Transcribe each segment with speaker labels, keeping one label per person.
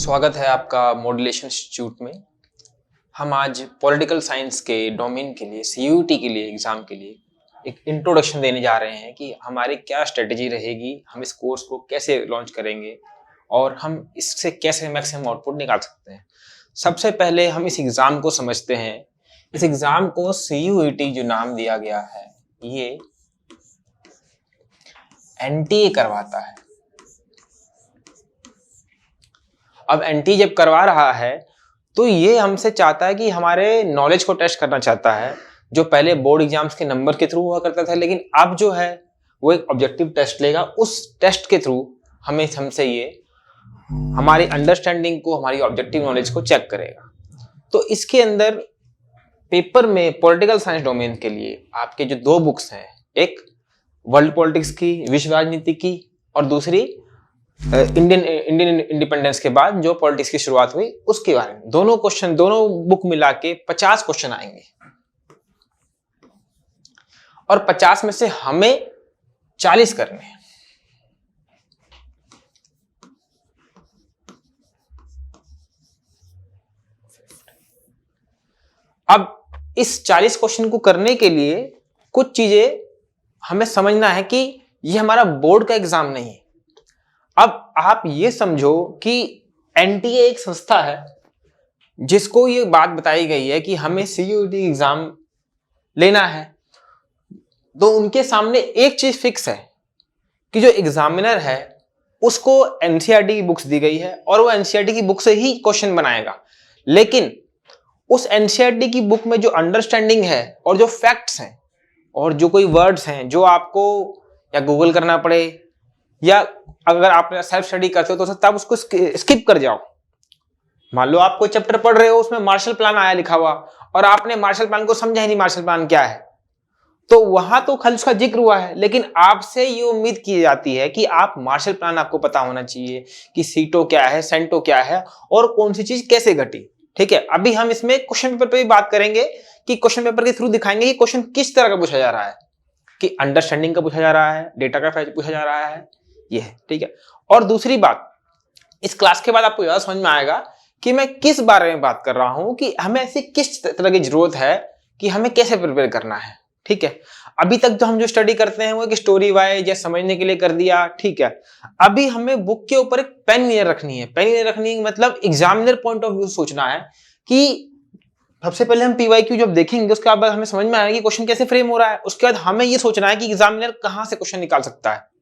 Speaker 1: स्वागत है आपका मॉड्यूलेशन इंस्टीट्यूट में। हम आज पॉलिटिकल साइंस के डोमेन के लिए सीयूईटी के लिए एग्ज़ाम के लिए एक इंट्रोडक्शन देने जा रहे हैं कि हमारी क्या स्ट्रेटजी रहेगी, हम इस कोर्स को कैसे लॉन्च करेंगे और हम इससे कैसे मैक्सिमम आउटपुट निकाल सकते हैं। सबसे पहले हम इस एग्ज़ाम को समझते हैं। इस एग्ज़ाम को सीयूईटी जो नाम दिया गया है, ये एनटीए करवाता है। अब एनटीए जब करवा रहा है तो ये हमसे चाहता है कि हमारे नॉलेज को टेस्ट करना चाहता है, जो पहले बोर्ड एग्जाम्स के नंबर के थ्रू हुआ करता था, लेकिन अब जो है वो एक ऑब्जेक्टिव टेस्ट लेगा। उस टेस्ट के थ्रू हमसे ये हमारी अंडरस्टैंडिंग को, हमारी ऑब्जेक्टिव नॉलेज को चेक करेगा। तो इसके अंदर पेपर में पॉलिटिकल साइंस डोमेन के लिए आपके जो दो बुक्स हैं, एक वर्ल्ड पॉलिटिक्स की, विश्व राजनीति की, और दूसरी इंडियन इंडिपेंडेंस के बाद जो पॉलिटिक्स की शुरुआत हुई उसके बारे में, दोनों बुक मिला के 50 क्वेश्चन आएंगे और 50 में से हमें 40 करने हैं। अब इस 40 क्वेश्चन को करने के लिए कुछ चीजें हमें समझना है कि ये हमारा बोर्ड का एग्जाम नहीं है। अब आप ये समझो कि एनटीए एक संस्था है जिसको ये बात बताई गई है कि हमें सीयूईटी एग्जाम लेना है, तो उनके सामने एक चीज फिक्स है कि जो एग्जामिनर है उसको एनसीईआरटी की बुक्स दी गई है और वो एनसीईआरटी की बुक से ही क्वेश्चन बनाएगा। लेकिन उस एनसीईआरटी की बुक में जो अंडरस्टैंडिंग है और जो फैक्ट्स हैं और जो कोई वर्ड्स हैं जो आपको या गूगल करना पड़े या अगर आप सेल्फ स्टडी करते हो तो तब उसको स्किप कर जाओ। मान लो आप कोई चैप्टर पढ़ रहे हो, उसमें मार्शल प्लान आया लिखा हुआ और आपने मार्शल प्लान को समझा ही नहीं मार्शल प्लान क्या है, तो वहां तो खाली उसका जिक्र हुआ है, लेकिन आपसे ये उम्मीद की जाती है कि आप मार्शल प्लान आपको पता होना चाहिए कि सीटो क्या है, सेंटो क्या है और कौन सी चीज कैसे घटी। ठीक है, अभी हम इसमें क्वेश्चन पेपर पे भी बात करेंगे कि क्वेश्चन पेपर के थ्रू दिखाएंगे कि क्वेश्चन किस तरह का पूछा जा रहा है, कि अंडरस्टैंडिंग का पूछा जा रहा है, डेटा का पूछा जा रहा है, ये है। ठीक है, और दूसरी बात, इस क्लास के बाद आपको यह समझ में आएगा कि मैं किस बारे में बात कर रहा हूं, कि हमें ऐसी किस तरह की जरूरत है, कि हमें कैसे प्रिपेयर करना है। ठीक है, अभी तक तो हम जो स्टडी करते हैं वो एक स्टोरी वाइज या समझने के लिए कर दिया। ठीक है, अभी हमें बुक के ऊपर एक पेन नजर रखनी है। पेन नजर रखनी मतलब एग्जामिनर पॉइंट ऑफ व्यू सोचना है कि सबसे पहले हम पीवाईक्यू जब देखेंगे उसके बाद हमें समझ में आएगा कि क्वेश्चन कैसे फ्रेम हो रहा है। उसके बाद हमें ये सोचना है कि एग्जामिनर कहां से क्वेश्चन निकाल सकता है।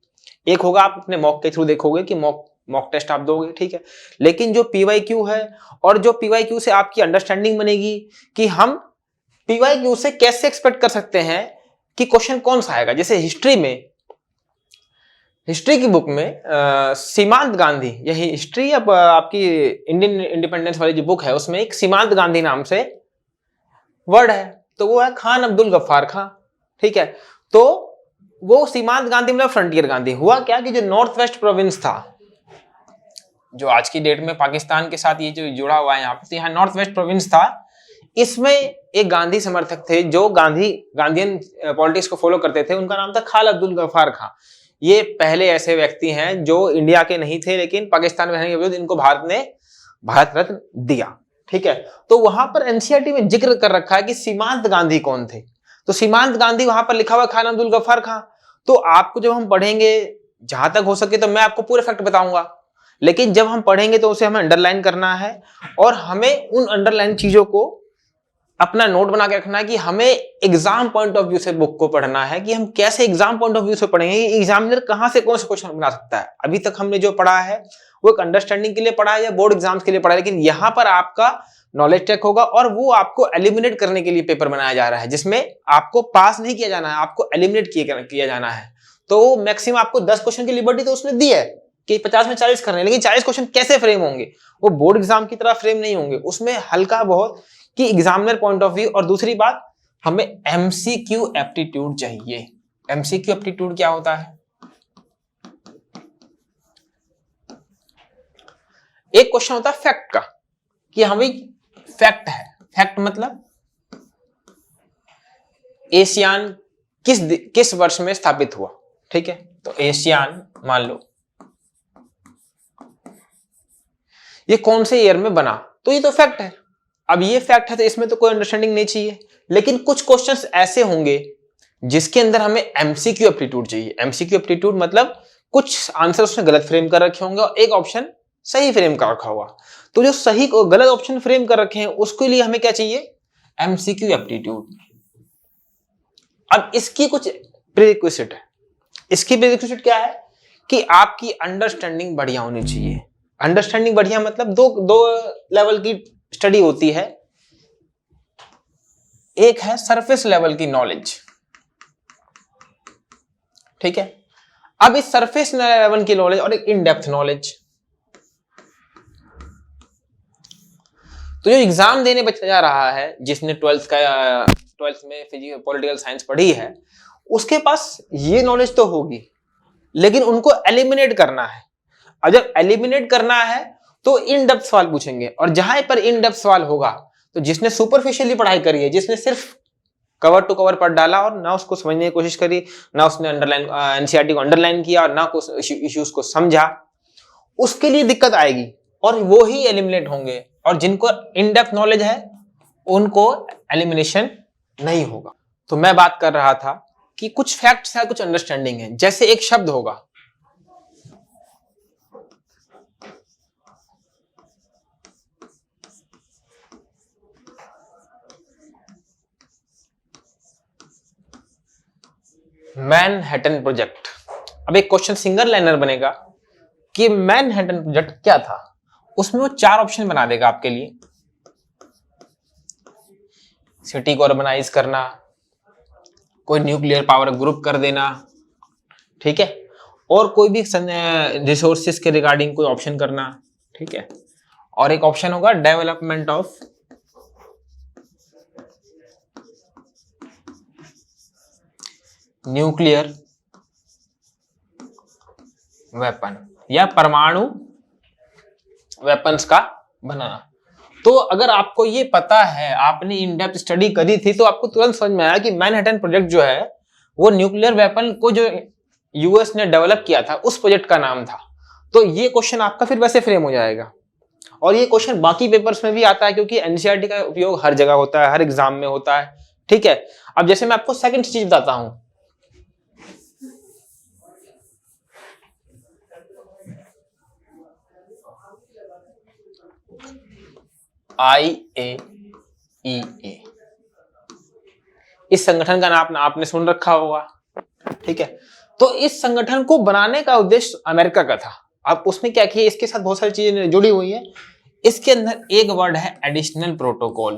Speaker 1: एक होगा आप अपने मॉक के थ्रू देखोगे कि मॉक टेस्ट आप दोगे, ठीक है, लेकिन जो पीवाईक्यू है और जो पीवाईक्यू से आपकी अंडरस्टैंडिंग बनेगी कि हम पीवाईक्यू से कैसे एक्सपेक्ट कर सकते हैं कि क्वेश्चन कौन सा आएगा। जैसे हिस्ट्री की बुक में सीमांत गांधी, यही हिस्ट्री अब आपकी इंडियन इंडिपेंडेंस वाली जो बुक है उसमें एक सीमांत गांधी नाम से वर्ड है, तो वो है खान अब्दुल गफ्फार खां। ठीक है, तो वो सीमांत गांधी मतलब फ्रंटियर गांधी। हुआ क्या कि जो नॉर्थ वेस्ट प्रोविंस था, जो आज की डेट में पाकिस्तान के साथ ये जो जुड़ा हुआ है यहाँ पे, तो यहाँ नॉर्थ वेस्ट प्रोविंस था। इसमें एक गांधी समर्थक थे जो गांधीयन पॉलिटिक्स को फॉलो करते थे, उनका नाम था खान अब्दुल गफ्फार खां। ये पहले ऐसे व्यक्ति हैं जो इंडिया के नहीं थे, लेकिन पाकिस्तान में रहने के बावजूद इनको भारत ने भारत रत्न दिया। ठीक है, तो वहां पर एनसीईआरटी में जिक्र कर रखा है कि सीमांत गांधी कौन थे, तो सीमांत गांधी वहां पर लिखा हुआ खान अब्दुल गफ्फार खां। तो आपको जब हम पढ़ेंगे, जहां तक हो सके तो मैं आपको पूरे फैक्ट बताऊंगा, लेकिन जब हम पढ़ेंगे तो उसे हमें अंडरलाइन करना है और हमें उन अंडरलाइन चीजों को अपना नोट बना के रखना है कि हमें एग्जाम पॉइंट ऑफ व्यू से बुक को पढ़ना है, कि हम कैसे एग्जाम पॉइंट ऑफ व्यू से पढ़ेंगे, एग्जामिनर कहां से कौन सा क्वेश्चन बना सकता है। अभी तक हमने जो पढ़ा है वो एक अंडरस्टैंडिंग के लिए पढ़ा है या बोर्ड एग्जाम्स के लिए पढ़ा है, लेकिन यहां पर आपका नॉलेज चेक होगा और वो आपको एलिमिनेट करने के लिए पेपर बनाया जा रहा है, जिसमें आपको पास नहीं किया जाना है, आपको एलिमिनेट किया जाना है। तो मैक्सिमम आपको 10 क्वेश्चन की लिबर्टी तो उसने दी है कि 50 में 40 करने, लेकिन 40 क्वेश्चन कैसे फ्रेम होंगे, वो बोर्ड एग्जाम की तरह फ्रेम नहीं होंगे, उसमें हल्का बहुत कि एग्जामिनर पॉइंट ऑफ व्यू। और दूसरी बात, हमें एमसीक्यू एप्टीट्यूड चाहिए। एमसीक्यू एप्टीट्यूड क्या होता है? एक क्वेश्चन होता है फैक्ट का, कि हमें फैक्ट है, फैक्ट मतलब एशियान किस वर्ष में स्थापित हुआ। ठीक है, तो एशियान मान लो ये कौन से ईयर में बना, तो ये तो फैक्ट है। अब ये फैक्ट है तो इसमें तो कोई अंडरस्टैंडिंग नहीं चाहिए। लेकिन कुछ क्वेश्चंस ऐसे होंगे जिसके अंदर हमें एमसीक्यू एप्टीट्यूड चाहिए। एमसीक्यू एप्टीट्यूड मतलब कुछ आंसर उसने गलत फ्रेम कर रखे होंगे और एक ऑप्शन सही फ्रेम कर रखा होगा। तो जो सही और गलत ऑप्शन फ्रेम कर रखे हैं उसके लिए हमें क्या चाहिए, एमसीक्यू एप्टीट्यूड। अब इसकी कुछ प्रीरिक्विजिट है। इसकी प्रीरिक्विजिट क्या है कि आपकी अंडरस्टैंडिंग बढ़िया होनी चाहिए। अंडरस्टैंडिंग बढ़िया मतलब दो लेवल की स्टडी होती है। एक है सरफेस लेवल की नॉलेज, ठीक है। अब इस सरफेस लेवल की नॉलेज और एक इन डेप्थ नॉलेज। तो जो एग्जाम देने बच्चा जा रहा है, जिसने ट्वेल्थ में फिजिक्स पॉलिटिकल साइंस पढ़ी है, उसके पास ये नॉलेज तो होगी, लेकिन उनको एलिमिनेट करना है। और जब एलिमिनेट करना है तो इन डेप्थ सवाल पूछेंगे, और जहां पर इन डेप्थ सवाल होगा तो जिसने सुपरफिशियली पढ़ाई करी है, जिसने सिर्फ कवर टू कवर पढ़ डाला और ना उसको समझने की कोशिश करी, ना उसने अंडरलाइन एनसीईआरटी को अंडरलाइन किया और ना कुछ इश्यूज को समझा, उसके लिए दिक्कत आएगी और वो ही एलिमिनेट होंगे। और जिनको इन डेप्थ नॉलेज है उनको एलिमिनेशन नहीं होगा। तो मैं बात कर रहा था कि कुछ फैक्ट्स है, कुछ अंडरस्टैंडिंग है। जैसे एक शब्द होगा, मैनहट्टन प्रोजेक्ट। अब एक क्वेश्चन सिंगल लाइनर बनेगा कि मैनहट्टन प्रोजेक्ट क्या था। उसमें वो 4 ऑप्शन बना देगा आपके लिए। सिटी को अर्बनाइज करना, कोई न्यूक्लियर पावर ग्रुप कर देना, ठीक है, और कोई भी रिसोर्सेज के रिगार्डिंग कोई ऑप्शन करना, ठीक है, और एक ऑप्शन होगा डेवलपमेंट ऑफ न्यूक्लियर वेपन या परमाणु वेपन्स का बनाना। तो अगर आपको ये पता है, आपने इन डेप्थ स्टडी करी थी, तो आपको तुरंत समझ में आया कि मैनहट्टन प्रोजेक्ट जो है वो न्यूक्लियर वेपन को जो यूएस ने डेवलप किया था उस प्रोजेक्ट का नाम था। तो ये क्वेश्चन आपका फिर वैसे फ्रेम हो जाएगा। और ये क्वेश्चन बाकी पेपर्स में भी आता है, क्योंकि एनसीईआरटी का उपयोग हर जगह होता है, हर एग्जाम में होता है, ठीक है। अब जैसे मैं आपको सेकंड चीज बताता हूं, IAEA, इस संगठन का नाम आपने सुन रखा होगा, ठीक है। तो इस संगठन को बनाने का उद्देश्य अमेरिका का था। अब उसने क्या किया, इसके साथ बहुत सारी चीजें जुड़ी हुई है। इसके अंदर एक वर्ड है एडिशनल प्रोटोकॉल।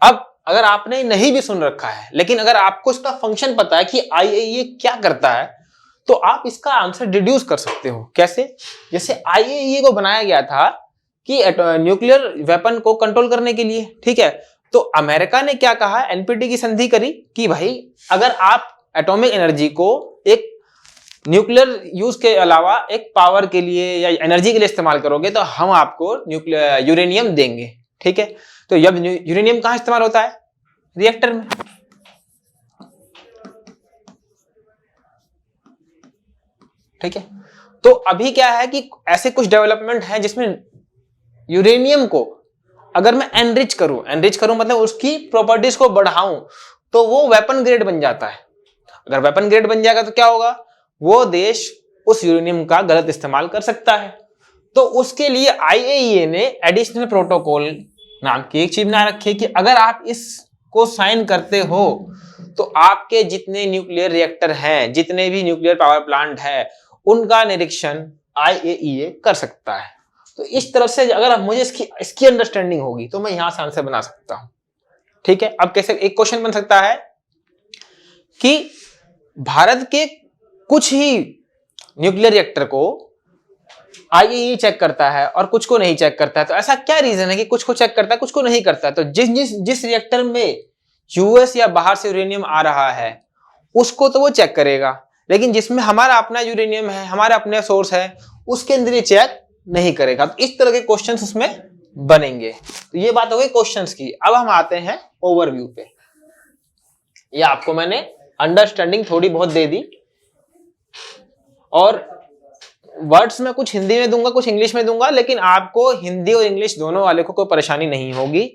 Speaker 1: अब अगर आपने नहीं भी सुन रखा है, लेकिन अगर आपको इसका फंक्शन पता है कि IAEA क्या करता है, तो आप इसका आंसर डिड्यूस कर सकते हो। कैसे? जैसे IAEA को बनाया गया था कि न्यूक्लियर वेपन को कंट्रोल करने के लिए, ठीक है। तो अमेरिका ने क्या कहा, एनपीटी की संधि करी कि भाई अगर आप एटॉमिक एनर्जी को एक न्यूक्लियर यूज के अलावा एक पावर के लिए या एनर्जी के लिए इस्तेमाल करोगे तो हम आपको न्यूक्लियर यूरेनियम देंगे, ठीक है। तो जब यूरेनियम कहां इस्तेमाल होता है, रिएक्टर में, ठीक है। तो अभी क्या है कि ऐसे कुछ डेवलपमेंट है जिसमें यूरेनियम को अगर मैं एनरिच करूं मतलब उसकी प्रॉपर्टीज को बढ़ाऊं, तो वो वेपन ग्रेड बन जाता है। अगर वेपन ग्रेड बन जाएगा तो क्या होगा, वो देश उस यूरेनियम का गलत इस्तेमाल कर सकता है। तो उसके लिए IAEA ने एडिशनल प्रोटोकॉल नाम की एक चीज बना रखी है कि अगर आप इसको साइन करते हो तो आपके जितने न्यूक्लियर रिएक्टर हैं, जितने भी न्यूक्लियर पावर प्लांट है, उनका निरीक्षण IAEA कर सकता है। तो इस तरह से अगर मुझे इसकी अंडरस्टैंडिंग होगी तो मैं यहां से आंसर बना सकता हूं, ठीक है। अब कैसे एक क्वेश्चन बन सकता है कि भारत के कुछ ही न्यूक्लियर रिएक्टर को IAEA चेक करता है और कुछ को नहीं चेक करता है। तो ऐसा क्या रीजन है कि कुछ को चेक करता है, कुछ को नहीं करता है? तो जिस रिएक्टर में यूएस या बाहर से यूरेनियम आ रहा है उसको तो वो चेक करेगा, लेकिन जिसमें हमारा अपना यूरेनियम है, हमारा अपना सोर्स है, उसके अंदर ये चेक नहीं करेगा। तो इस तरह के क्वेश्चंस उसमें बनेंगे। तो ये बात हो गई क्वेश्चंस की। अब हम आते हैं ओवरव्यू पे। ये आपको मैंने अंडरस्टैंडिंग थोड़ी बहुत दे दी, और वर्ड्स में कुछ हिंदी में दूंगा, कुछ इंग्लिश में दूंगा, लेकिन आपको हिंदी और इंग्लिश दोनों वाले को कोई परेशानी नहीं होगी।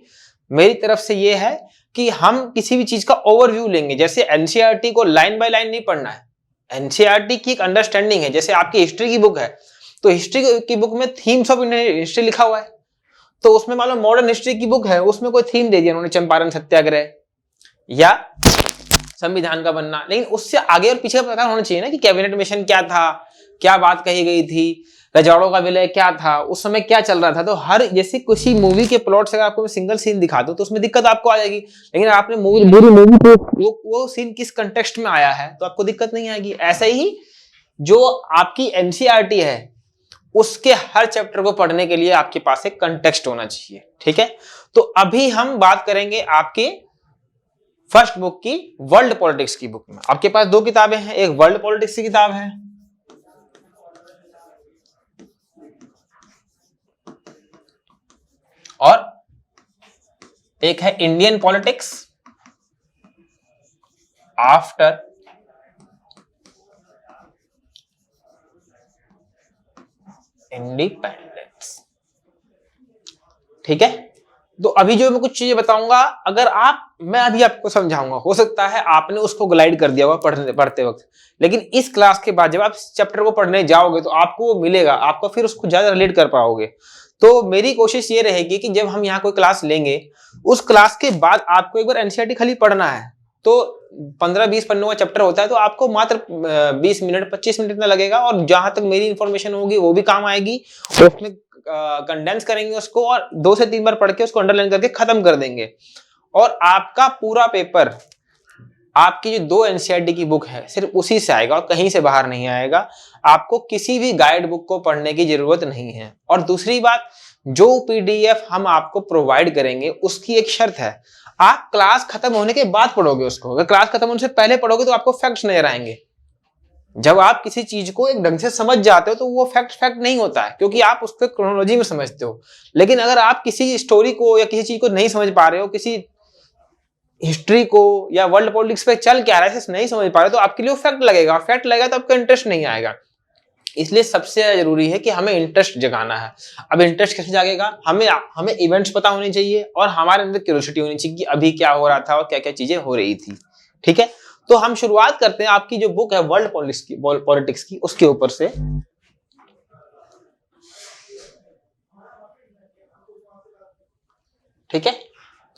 Speaker 1: मेरी तरफ से ये है कि हम किसी भी चीज का ओवरव्यू लेंगे। जैसे एनसीईआरटी को लाइन बाय लाइन नहीं पढ़ना है, एनसीईआरटी की एक अंडरस्टैंडिंग है। जैसे आपकी हिस्ट्री की बुक है, तो हिस्ट्री की बुक में थीम्स ऑफ इंडियन हिस्ट्री लिखा हुआ है, तो उसमें मान लो मॉडर्न हिस्ट्री की बुक है, उसमें कोई थीम दे दिया उन्होंने, चंपारण सत्याग्रह या संविधान का बनना, लेकिन उससे आगे और पीछे का पता होना चाहिए ना कि कैबिनेट मिशन क्या था, क्या बात कही गई थी, रजवाड़ों का विलय क्या था, उस समय क्या चल रहा था। तो हर जैसे किसी मूवी के प्लॉट से आपको सिंगल सीन दिखा दो तो उसमें दिक्कत आपको आ जाएगी, लेकिन आपने मूवी को वो सीन किस कंटेक्स्ट में आया है तो आपको दिक्कत नहीं आएगी। ऐसे ही जो आपकी एनसीईआरटी है उसके हर चैप्टर को पढ़ने के लिए आपके पास एक कंटेक्स्ट होना चाहिए, ठीक है। तो अभी हम बात करेंगे आपके फर्स्ट बुक की, वर्ल्ड पॉलिटिक्स की बुक में। आपके पास दो किताबें हैं, एक वर्ल्ड पॉलिटिक्स की किताब है और एक है इंडियन पॉलिटिक्स आफ्टर इंडिपेंडेंस, ठीक है। तो अभी जो मैं कुछ चीजें बताऊंगा, अगर मैं अभी आपको समझाऊंगा, हो सकता है आपने उसको ग्लाइड कर दिया होगा पढ़ते वक्त, लेकिन इस क्लास के बाद जब आप इस चैप्टर को पढ़ने जाओगे तो आपको वो मिलेगा, आपको फिर उसको ज्यादा रिलेट कर पाओगे। तो मेरी कोशिश ये रहेगी कि जब हम यहाँ कोई क्लास लेंगे, उस क्लास के बाद आपको एक बार एनसीईआरटी खाली पढ़ना है, तो 15-20 पन्नों का चैप्टर होता है, तो आपको मात्र 20 मिनट 25 मिनट इतना लगेगा, और जहां तक मेरी इंफॉर्मेशन होगी वो भी काम आएगी, उसमें कंडेंस करेंगे उसको और 2 से 3 बार पढ़ के उसको अंडरलाइन करके खत्म कर देंगे। और आपका पूरा पेपर आपकी जो 2 एनसीईआरटी की बुक है सिर्फ उसी से आएगा और कहीं से बाहर नहीं आएगा। आपको किसी भी गाइड बुक को पढ़ने की जरूरत नहीं है। और दूसरी बात, जो पीडीएफ हम आपको प्रोवाइड करेंगे उसकी एक शर्त है, आप क्लास खत्म होने के बाद पढ़ोगे उसको। अगर क्लास खत्म होने से पहले पढ़ोगे तो आपको फैक्ट्स नजर आएंगे। जब आप किसी चीज को एक ढंग से समझ जाते हो तो वो फैक्ट नहीं होता है, क्योंकि आप उसको क्रोनोलॉजी में समझते हो। लेकिन अगर आप किसी स्टोरी को या किसी चीज को नहीं समझ पा रहे हो, किसी हिस्ट्री को या वर्ल्ड पॉलिटिक्स पे चल क्या रहा है नहीं समझ पा रहे, तो आपके लिए फैक्ट लगेगा, और फैक्ट लगेगा तो आपका इंटरेस्ट नहीं आएगा। इसलिए सबसे जरूरी है कि हमें इंटरेस्ट जगाना है। अब इंटरेस्ट कैसे जागेगा? हमें इवेंट्स पता होने चाहिए और हमारे अंदर क्यूरियोसिटी होनी चाहिए कि अभी क्या हो रहा था और क्या क्या चीजें हो रही थी, ठीक है। तो हम शुरुआत करते हैं आपकी जो बुक है वर्ल्ड पॉलिटिक्स की, उसके ऊपर से। ठीक है,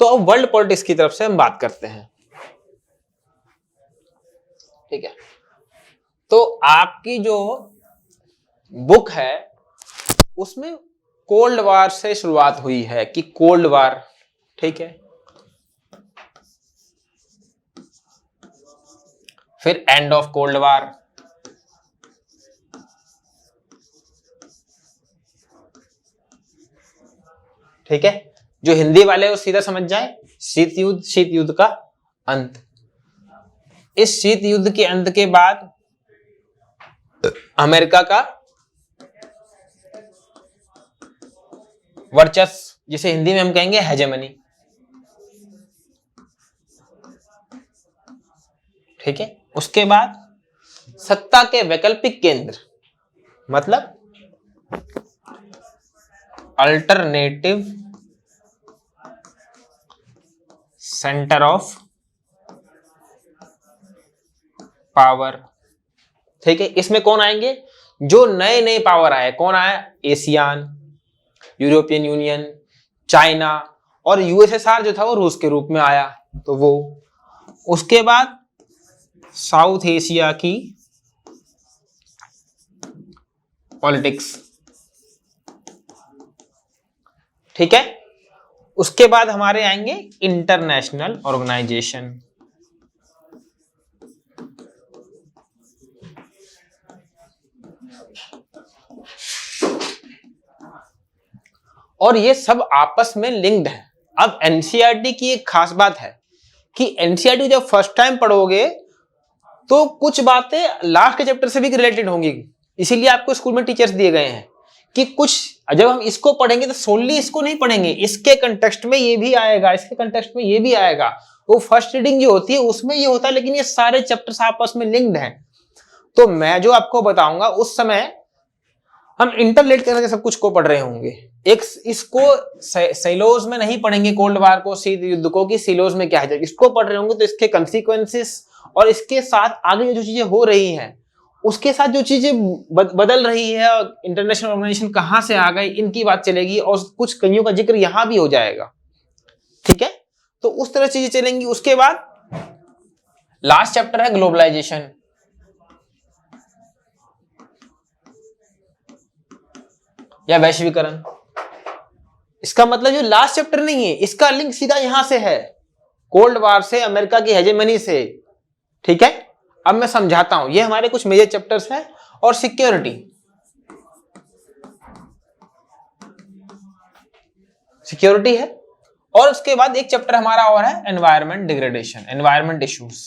Speaker 1: तो अब वर्ल्ड पॉलिटिक्स की तरफ से हम बात करते हैं, ठीक है। तो आपकी जो बुक है उसमें कोल्ड वार से शुरुआत हुई है कि कोल्ड वार, ठीक है, फिर एंड ऑफ कोल्ड वार, ठीक है। जो हिंदी वाले वो सीधा समझ जाए, शीत युद्ध का अंत। इस शीत युद्ध के अंत के बाद अमेरिका का वर्चस्व, जिसे हिंदी में हम कहेंगे हेजेमनी, ठीक है। उसके बाद सत्ता के वैकल्पिक केंद्र, मतलब अल्टरनेटिव सेंटर ऑफ पावर, ठीक है। इसमें कौन आएंगे? जो नए नए पावर आए। कौन आया? एशियान, यूरोपियन यूनियन, चाइना और यूएसएसआर जो था वो रूस के रूप में आया, तो वो। उसके बाद साउथ एशिया की पॉलिटिक्स, ठीक है। उसके बाद हमारे आएंगे इंटरनेशनल ऑर्गेनाइजेशन, और ये सब आपस में लिंक्ड है। अब एनसीईआरटी की एक खास बात है कि एनसीईआरटी जब फर्स्ट टाइम पढ़ोगे तो कुछ बातें लास्ट के चैप्टर से भी रिलेटेड होंगी, इसीलिए आपको स्कूल में टीचर्स दिए गए हैं कि कुछ जब हम इसको पढ़ेंगे तो सोनली इसको नहीं पढ़ेंगे, इसके कंटेक्स्ट में ये भी आएगा, इसके कंटेक्स्ट में ये भी आएगा, वो फर्स्ट रीडिंग जो होती है उसमें ये होता है, लेकिन ये सारे चैप्टर्स आपस में लिंक्ड हैं। तो मैं जो आपको बताऊंगा उस समय हम इंटरलेट करके सब कुछ को पढ़ रहे होंगे। एक इसको सिलोज में नहीं पढ़ेंगे, कोल्ड वार को, शीत युद्ध को, कि सिलोज में क्या है, इसको पढ़ रहे होंगे तो इसके कंसिक्वेंसेस और इसके साथ आगे जो चीजें हो रही हैं उसके साथ जो चीजें बदल रही है, इंटरनेशनल ऑर्गेनाइजेशन कहां से आ गई, इनकी बात चलेगी और कुछ कमियों का जिक्र यहां भी हो जाएगा। ठीक है, तो उस तरह चीजें चलेंगी। उसके बाद लास्ट चैप्टर है ग्लोबलाइजेशन। या वैश्वीकरण। इसका मतलब जो लास्ट चैप्टर नहीं है, इसका लिंक सीधा यहां से है, कोल्ड वार से, अमेरिका की हेजेमनी से। ठीक है, अब मैं समझाता हूं। ये हमारे कुछ मेजर चैप्टर्स हैं। और सिक्योरिटी, सिक्योरिटी है। और उसके बाद एक चैप्टर हमारा और है एनवायरमेंट डिग्रेडेशन, एनवायरमेंट इश्यूज।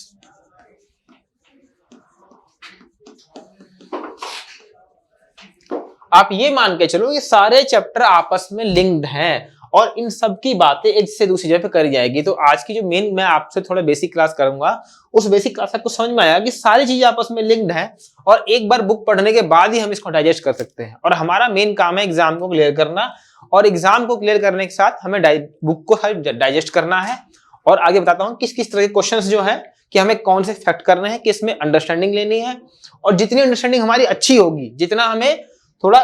Speaker 1: आप ये मान के चलो ये सारे चैप्टर आपस में लिंक्ड हैं और इन सब की बातें एक से दूसरी जगह पे करी जाएगी। तो आज की जो मेन मैं आपसे थोड़ा बेसिक क्लास करूंगा, उस बेसिक क्लास आपको समझ में आया कि सारी चीजें आपस में लिंक्ड हैं और एक बार बुक पढ़ने के बाद ही हम इसको डाइजेस्ट कर सकते हैं। और हमारा मेन काम है एग्जाम को क्लियर करना, और एग्जाम को क्लियर करने के साथ हमें बुक को डाइजेस्ट करना है। और आगे बताता हूँ किस किस तरह के क्वेश्चन जो है कि हमें कौन से फैक्ट करने हैं, किस में अंडरस्टैंडिंग लेनी है। और जितनी अंडरस्टैंडिंग हमारी अच्छी होगी, जितना हमें थोड़ा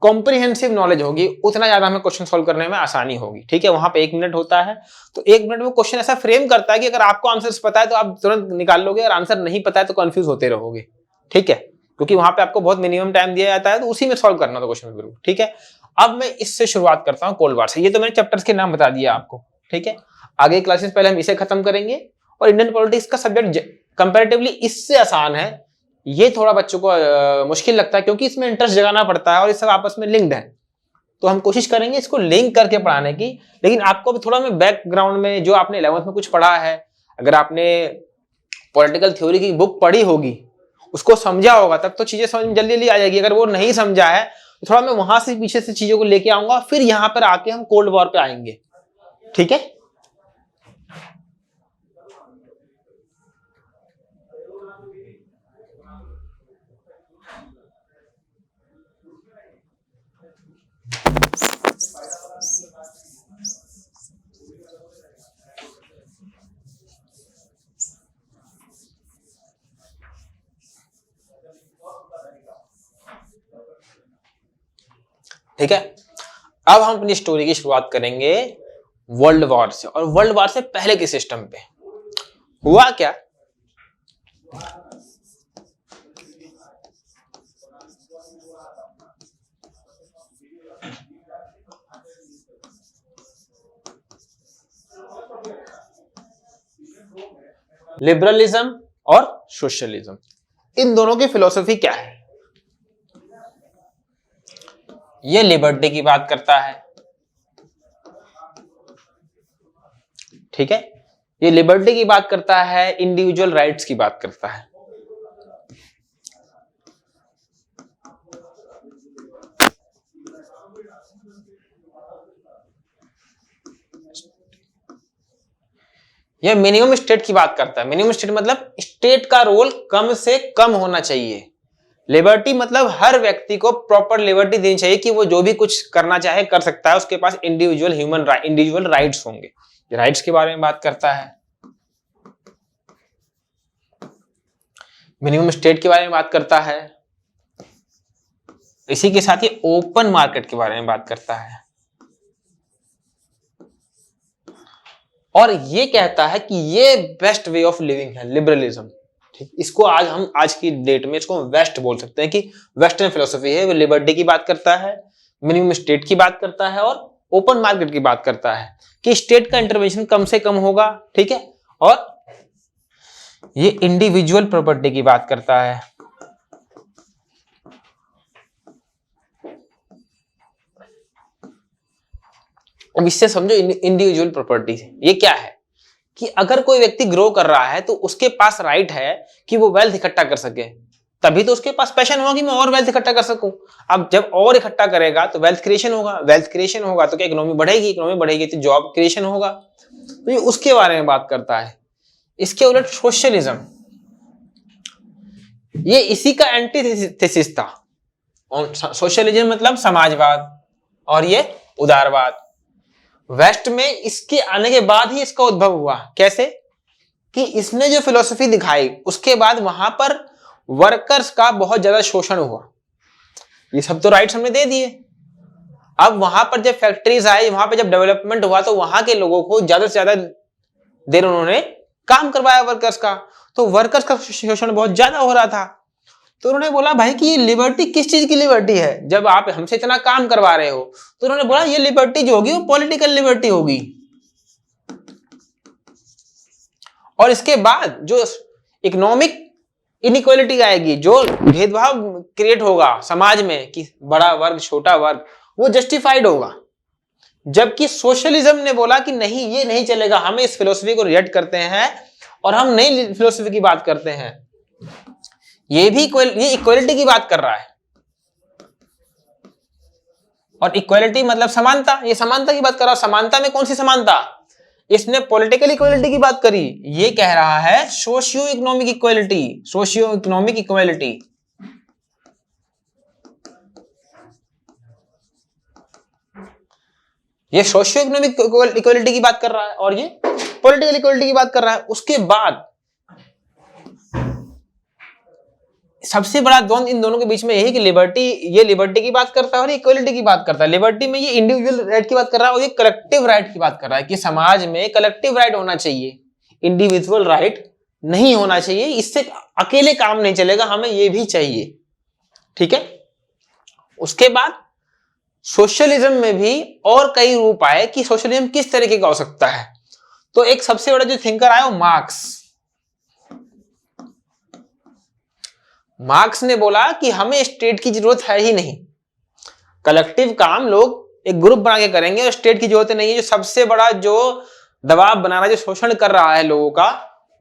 Speaker 1: कॉम्प्रिहेंसिव नॉलेज होगी, उतना ज्यादा हमें क्वेश्चन सॉल्व करने में आसानी होगी। ठीक है, वहां पे 1 मिनट होता है, तो 1 मिनट में क्वेश्चन ऐसा फ्रेम करता है कि अगर आपको आंसर पता है तो आप तुरंत निकाल लोगे, और आंसर नहीं पता है तो कंफ्यूज होते रहोगे। ठीक है, क्योंकि वहां पे आपको बहुत मिनिमम टाइम दिया जाता है, तो उसी में सॉल्व करना था क्वेश्चन जरूर। ठीक है, अब मैं इससे शुरुआत करता हूँ, कोल्ड वार से। ये तो मैंने चैप्टर्स के नाम बता दिया आपको। ठीक है, आगे क्लासेस पहले हम इसे खत्म करेंगे। और इंडियन पॉलिटिक्स का सब्जेक्ट कंपैरेटिवली इससे आसान है। ये थोड़ा बच्चों को मुश्किल लगता है क्योंकि इसमें इंटरेस्ट जगाना पड़ता है और ये सब आपस में लिंक्ड है। तो हम कोशिश करेंगे इसको लिंक करके पढ़ाने की। लेकिन आपको भी थोड़ा मैं बैकग्राउंड में, जो आपने 11th में कुछ पढ़ा है, अगर आपने पॉलिटिकल थ्योरी की बुक पढ़ी होगी, उसको समझा होगा, तब तो चीजें समझ में जल्दी जल्दी आ जाएगी। अगर वो नहीं समझा है तो थोड़ा मैं वहां से पीछे से चीजों को लेके आऊंगा, फिर यहां पर आके हम कोल्ड वॉर पे आएंगे। ठीक है, ठीक है। अब हम अपनी स्टोरी की शुरुआत करेंगे वर्ल्ड वॉर से, और वर्ल्ड वॉर से पहले के सिस्टम पे हुआ क्या। लिबरलिज्म और सोशलिज्म, इन दोनों की फिलॉसफी क्या है। ये लिबर्टी की बात करता है। ठीक है, ये लिबर्टी की बात करता है, इंडिविजुअल राइट्स की बात करता है। यह मिनिमम स्टेट की बात करता है। मिनिमम स्टेट मतलब स्टेट का रोल कम से कम होना चाहिए। लिबर्टी मतलब हर व्यक्ति को प्रॉपर लिबर्टी देनी चाहिए कि वो जो भी कुछ करना चाहे कर सकता है, उसके पास इंडिविजुअल राइट्स होंगे। राइट्स के बारे में बात करता है। मिनिमम स्टेट के बारे में बात करता है। इसी के साथ ही ओपन मार्केट के बारे में बात करता है, और ये कहता है कि ये बेस्ट वे ऑफ लिविंग है, लिबरलिज्म। ठीक, इसको आज की डेट में इसको वेस्ट बोल सकते हैं कि वेस्टर्न फिलोसफी है। वो लिबर्टी की बात करता है, मिनिमम स्टेट की बात करता है, और ओपन मार्केट की बात करता है कि स्टेट का इंटरवेंशन कम से कम होगा। ठीक है, और ये इंडिविजुअल प्रॉपर्टी की बात करता है। अब इससे समझो इंडिविजुअल प्रॉपर्टी ये क्या है कि अगर कोई व्यक्ति ग्रो कर रहा है तो उसके पास राइट है कि वो वेल्थ इकट्ठा कर सके, तभी तो उसके पास पैशन होगा कि मैं और वेल्थ इकट्ठा कर सकूं। अब जब और इकट्ठा करेगा तो वेल्थ क्रिएशन होगा, वेल्थ क्रिएशन होगा तो क्या इकोनॉमी बढ़ेगी, इकोनॉमी बढ़ेगी तो जॉब क्रिएशन होगा। तो ये उसके बारे में बात करता है। इसके उलट सोशलिज्म, ये इसी का एंटीथेसिस था। सोशलिज्म मतलब समाजवाद और ये उदारवाद। वेस्ट में इसके आने के बाद ही इसका उद्भव हुआ। कैसे कि इसने जो फिलोसफी दिखाई उसके बाद वहां पर वर्कर्स का बहुत ज्यादा शोषण हुआ। ये सब तो राइट्स हमने दे दिए। अब वहां पर जब फैक्ट्रीज आई, वहां पर जब डेवलपमेंट हुआ, तो वहां के लोगों को ज्यादा से ज्यादा देर उन्होंने काम करवाया वर्कर्स का, तो वर्कर्स का शोषण बहुत ज्यादा हो रहा था। तो उन्होंने बोला भाई कि ये लिबर्टी किस चीज की लिबर्टी है, जब आप हमसे इतना काम करवा रहे हो। तो उन्होंने बोला ये लिबर्टी जो होगी वो पॉलिटिकल लिबर्टी होगी। और इसके बाद जो इकोनॉमिक इनइक्वालिटी आएगी, जो भेदभाव क्रिएट होगा समाज में कि बड़ा वर्ग छोटा वर्ग, वो जस्टिफाइड होगा। जबकि सोशलिज्म ने बोला कि नहीं, ये नहीं चलेगा, हमें इस फिलोसफी को रिजेक्ट करते हैं और हम नई फिलोसफी की बात करते हैं। ये इक्वालिटी की बात कर रहा है। और इक्वालिटी मतलब समानता, ये समानता की बात कर रहा है। समानता में कौन सी समानता? इसने पॉलिटिकल इक्वालिटी की बात करी, ये कह रहा है socio economic equality. Socio economic equality, ये सोशियो इकोनॉमिक इक्वालिटी की बात कर रहा है और ये पॉलिटिकल इक्वालिटी की बात कर रहा है। उसके बाद सबसे बड़ा द्वंद इन दोनों के बीच में यही कि लिबर्टी, ये लिबर्टी की बात करता है और इक्वालिटी की बात करता है। लिबर्टी में ये इंडिविजुअल राइट की बात कर रहा है और ये कलेक्टिव राइट की बात कर रहा है कि समाज में कलेक्टिव राइट होना चाहिए, इंडिविजुअल राइट नहीं होना चाहिए। इससे अकेले काम नहीं चलेगा, हमें ये भी चाहिए। ठीक है। उसके बाद सोशलिज्म में भी और कई रूप आए कि सोशलिज्म किस तरीके का हो सकता है। तो एक सबसे बड़ा जो थिंकर आया वो मार्क्स ने बोला कि हमें स्टेट की जरूरत है ही नहीं, कलेक्टिव काम लोग एक ग्रुप बना के करेंगे और स्टेट की जरूरत नहीं है। जो सबसे बड़ा जो दबाव बना रहा है, जो शोषण कर रहा है लोगों का,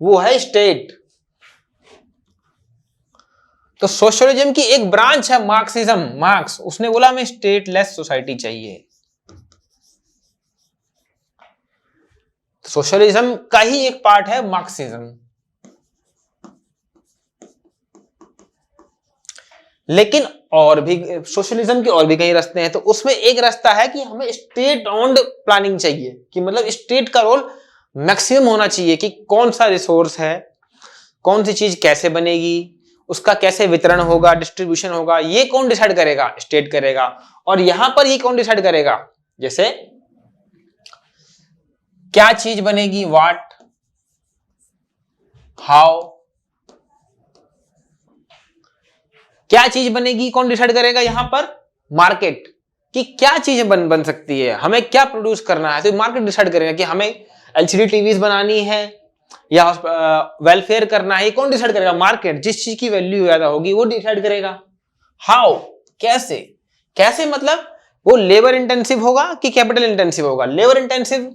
Speaker 1: वो है स्टेट। तो सोशलिज्म की एक ब्रांच है मार्क्सिज्म। मार्क्स उसने बोला हमें स्टेटलेस सोसाइटी चाहिए। सोशलिज्म का ही एक पार्ट है मार्क्सिज्म। लेकिन और भी सोशलिज्म के और भी कई रास्ते हैं। तो उसमें एक रास्ता है कि हमें स्टेट ओन्ड प्लानिंग चाहिए, कि मतलब स्टेट का रोल मैक्सिमम होना चाहिए कि कौन सा रिसोर्स है, कौन सी चीज कैसे बनेगी, उसका कैसे वितरण होगा, डिस्ट्रीब्यूशन होगा, ये कौन डिसाइड करेगा? स्टेट करेगा। और यहां पर ये कौन डिसाइड करेगा? जैसे क्या चीज बनेगी, व्हाट, हाउ, क्या चीज बनेगी कौन डिसाइड करेगा? यहां पर मार्केट, कि क्या चीज बन सकती है, हमें क्या प्रोड्यूस करना है, तो मार्केट डिसाइड करेगा कि हमें एलसीडी टीवीज बनानी है या वेलफेयर करना है। कौन डिसाइड करेगा? मार्केट। जिस चीज की वैल्यू ज्यादा होगी वो डिसाइड करेगा। हाउ, कैसे, कैसे मतलब वो लेबर इंटेंसिव होगा कि कैपिटल इंटेंसिव होगा? लेबर इंटेंसिव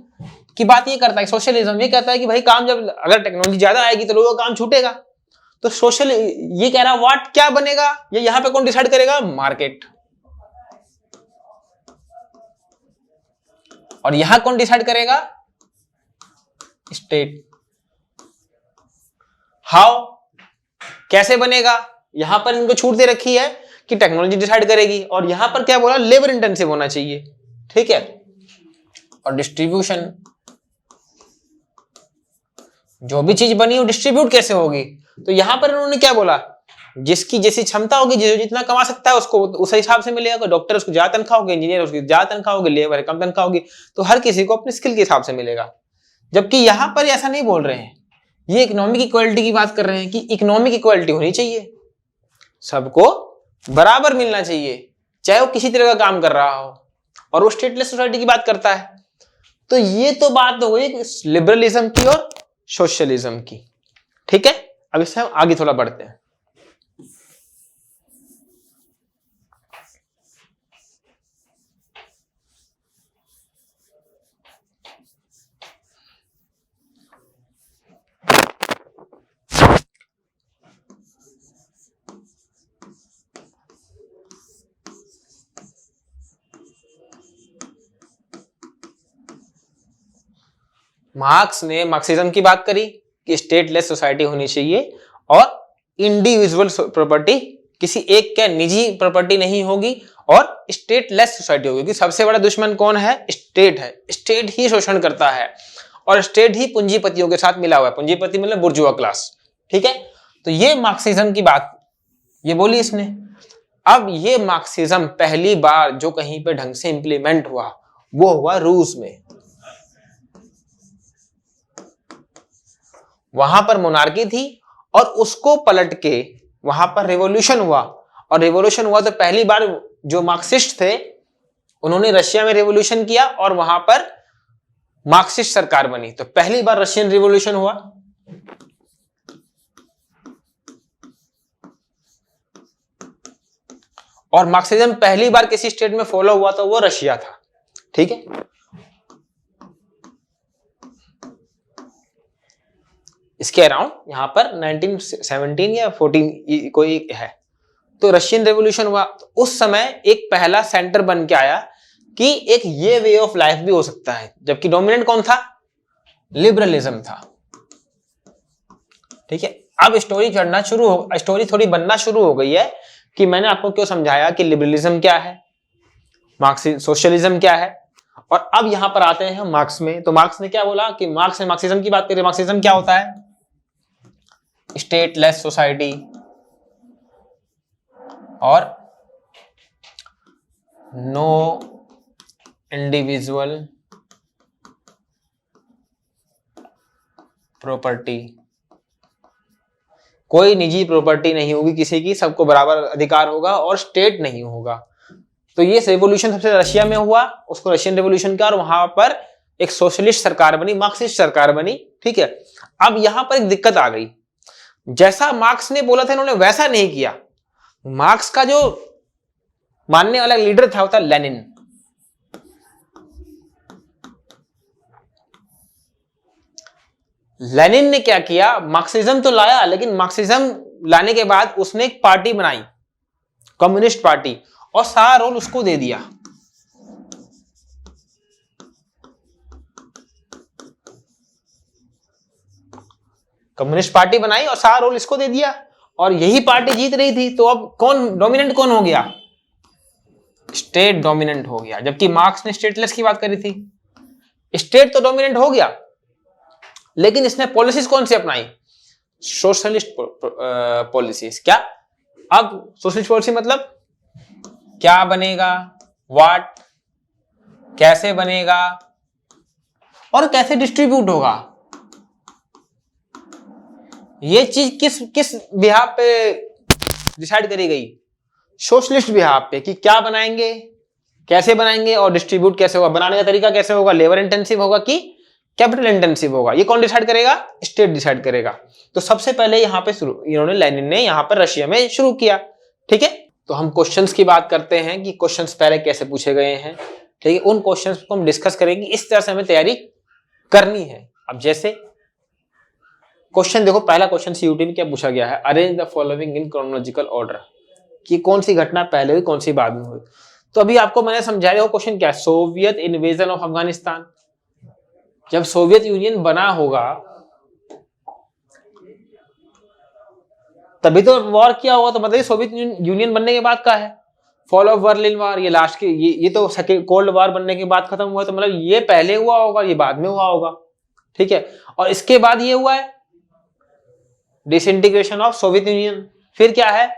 Speaker 1: की बात ये करता है सोशलिज्म, ये कहता है कि भाई काम जब अगर टेक्नोलॉजी ज्यादा आएगी तो लोगों का काम छूटेगा। तो सोशल ये कह रहा है व्हाट, क्या बनेगा, ये यहां पे कौन डिसाइड करेगा? मार्केट। और यहां कौन डिसाइड करेगा? स्टेट। हाउ, कैसे बनेगा, यहां पर इनको छूट दे रखी है कि टेक्नोलॉजी डिसाइड करेगी। और यहां पर क्या बोला? लेबर इंटेंसिव होना चाहिए। ठीक है। और डिस्ट्रीब्यूशन, जो भी चीज बनी वो डिस्ट्रीब्यूट कैसे होगी? तो यहां पर उन्होंने क्या बोला? जिसकी जैसी क्षमता होगी, जो जितना कमा सकता है उसको उस हिसाब से मिलेगा। डॉक्टर उसको ज्यादा तनख्वाह होगी, इंजीनियर उसकी ज्यादा तनख्वाह होगी, लेबर कम तनख्वाह होगी। तो हर किसी को अपने स्किल के हिसाब से मिलेगा। जबकि यहां पर ऐसा नहीं बोल रहे हैं, ये इकोनॉमिक इक्वालिटी की बात कर रहे हैं कि इकोनॉमिक इक्वालिटी होनी चाहिए, सबको बराबर मिलना चाहिए, चाहे वो किसी तरह का काम कर रहा हो। और वो स्टेटलेस सोसाइटी की बात करता है। तो ये तो बात हो गई लिबरलिज्म की और सोशलिज्म की। ठीक है। अब इससे हम आगे थोड़ा बढ़ते हैं। मार्क्स ने मार्क्सिज्म की बात करी कि स्टेटलेस सोसाइटी होनी चाहिए और इंडिविजुअल प्रॉपर्टी, किसी एक का निजी प्रॉपर्टी नहीं होगी और स्टेटलेस सोसाइटी होगी। सबसे बड़ा दुश्मन कौन है? स्टेट है। स्टेट ही शोषण करता है और स्टेट ही पूंजीपतियों के साथ मिला हुआ है। पूंजीपति मतलब बुर्जुआ क्लास, ठीक है। तो ये मार्क्सिज्म की बात ये बोली इसने। अब ये मार्क्सिज्म पहली बार जो कहीं पे ढंग से इंप्लीमेंट हुआ वो हुआ रूस में। वहां पर मोनार्की थी और उसको पलट के वहां पर रेवोल्यूशन हुआ, और रेवोल्यूशन हुआ तो पहली बार जो मार्क्सिस्ट थे उन्होंने रशिया में रेवोल्यूशन किया और वहां पर मार्क्सिस्ट सरकार बनी। तो पहली बार रशियन रिवॉल्यूशन हुआ। और मार्क्सिज्म पहली बार किसी स्टेट में फॉलो हुआ तो वो रशिया था, ठीक है। इसके अराउंड यहां पर 1917 या 14 कोई है। तो रशियन रेवोल्यूशन हुआ। उस समय एक पहला सेंटर बन के आया कि एक ये वे ऑफ लाइफ भी हो सकता है, जबकि डोमिनेंट कौन था? लिबरलिज्म था, ठीक है। अब स्टोरी थोड़ी बनना शुरू हो गई है कि मैंने आपको क्यों समझाया कि लिबरलिज्म क्या है, मार्क्सिज्म सोशलिज्म क्या है। और अब यहां पर आते हैं मार्क्स में। तो मार्क्स ने क्या बोला कि मार्क्स ने मार्क्सिज्म की बात करी। मार्क्सिज्म क्या होता है? स्टेटलेस सोसाइटी और नो इंडिविजुअल प्रॉपर्टी, कोई निजी प्रॉपर्टी नहीं होगी किसी की, सबको बराबर अधिकार होगा और स्टेट नहीं होगा। तो ये रेवोल्यूशन सबसे रशिया में हुआ, उसको रशियन रेवोल्यूशन का, और वहां पर एक सोशलिस्ट सरकार बनी, मार्क्सिस्ट सरकार बनी, ठीक है। अब यहां पर एक दिक्कत आ गई, जैसा मार्क्स ने बोला था इन्होंने वैसा नहीं किया। मार्क्स का जो मानने वाला लीडर था वो था लेनिन। लेनिन ने क्या किया? मार्क्सिज्म तो लाया, लेकिन मार्क्सिज्म लाने के बाद उसने एक पार्टी बनाई, कम्युनिस्ट पार्टी, और सारा रोल उसको दे दिया। कम्युनिस्ट पार्टी बनाई और सारा रोल इसको दे दिया, और यही पार्टी जीत रही थी। तो अब कौन डोमिनेंट कौन हो गया? स्टेट डोमिनेंट हो गया। जबकि मार्क्स ने स्टेटलेस की बात करी थी। स्टेट तो डोमिनेंट हो गया, लेकिन इसने पॉलिसीज कौन सी अपनाई? Socialist policies. क्या? अब सोशलिस्ट पॉलिसी मतलब क्या बनेगा, व्हाट, कैसे बनेगा और कैसे डिस्ट्रीब्यूट होगा, ये चीज किस किस बिहाफ पे डिसाइड करी गई? सोशलिस्ट बिहाफ पे, कि क्या बनाएंगे, कैसे बनाएंगे और डिस्ट्रीब्यूट कैसे होगा, बनाने का तरीका कैसे होगा, लेबर इंटेंसिव होगा कि कैपिटल इंटेंसिव होगा, ये कौन डिसाइड करेगा? स्टेट डिसाइड करेगा। तो सबसे पहले यहां पे इन्होंने लेनिन ने यहां पर रशिया में शुरू किया, ठीक है। तो हम क्वेश्चंस की बात करते हैं कि क्वेश्चंस पहले कैसे पूछे गए हैं, ठीक है। उन क्वेश्चंस को हम डिस्कस करेंगे, इस तरह से हमें तैयारी करनी है। अब जैसे क्वेश्चन देखो, पहला क्वेश्चन सीयूटी में क्या पूछा गया है? Arrange the following in chronological order, कि कौन सी घटना पहले हुई कौन सी बाद में हुई। तो अभी आपको मैंने समझाया वो क्वेश्चन क्या है, सोवियत इन्वेजन ऑफ अफगानिस्तान। जब सोवियत यूनियन बना होगा तभी तो वॉर किया होगा, तो मतलब सोवियत यूनियन बनने के बाद का है। फॉल ऑफ बर्लिन वॉर, ये लास्ट की, ये तो कोल्ड वॉर बनने के बाद खत्म हुआ, तो मतलब ये पहले हुआ होगा, ये बाद में हुआ होगा, ठीक है। और इसके बाद ये हुआ है डिसइंटीग्रेशन ऑफ सोवियत यूनियन। फिर क्या है?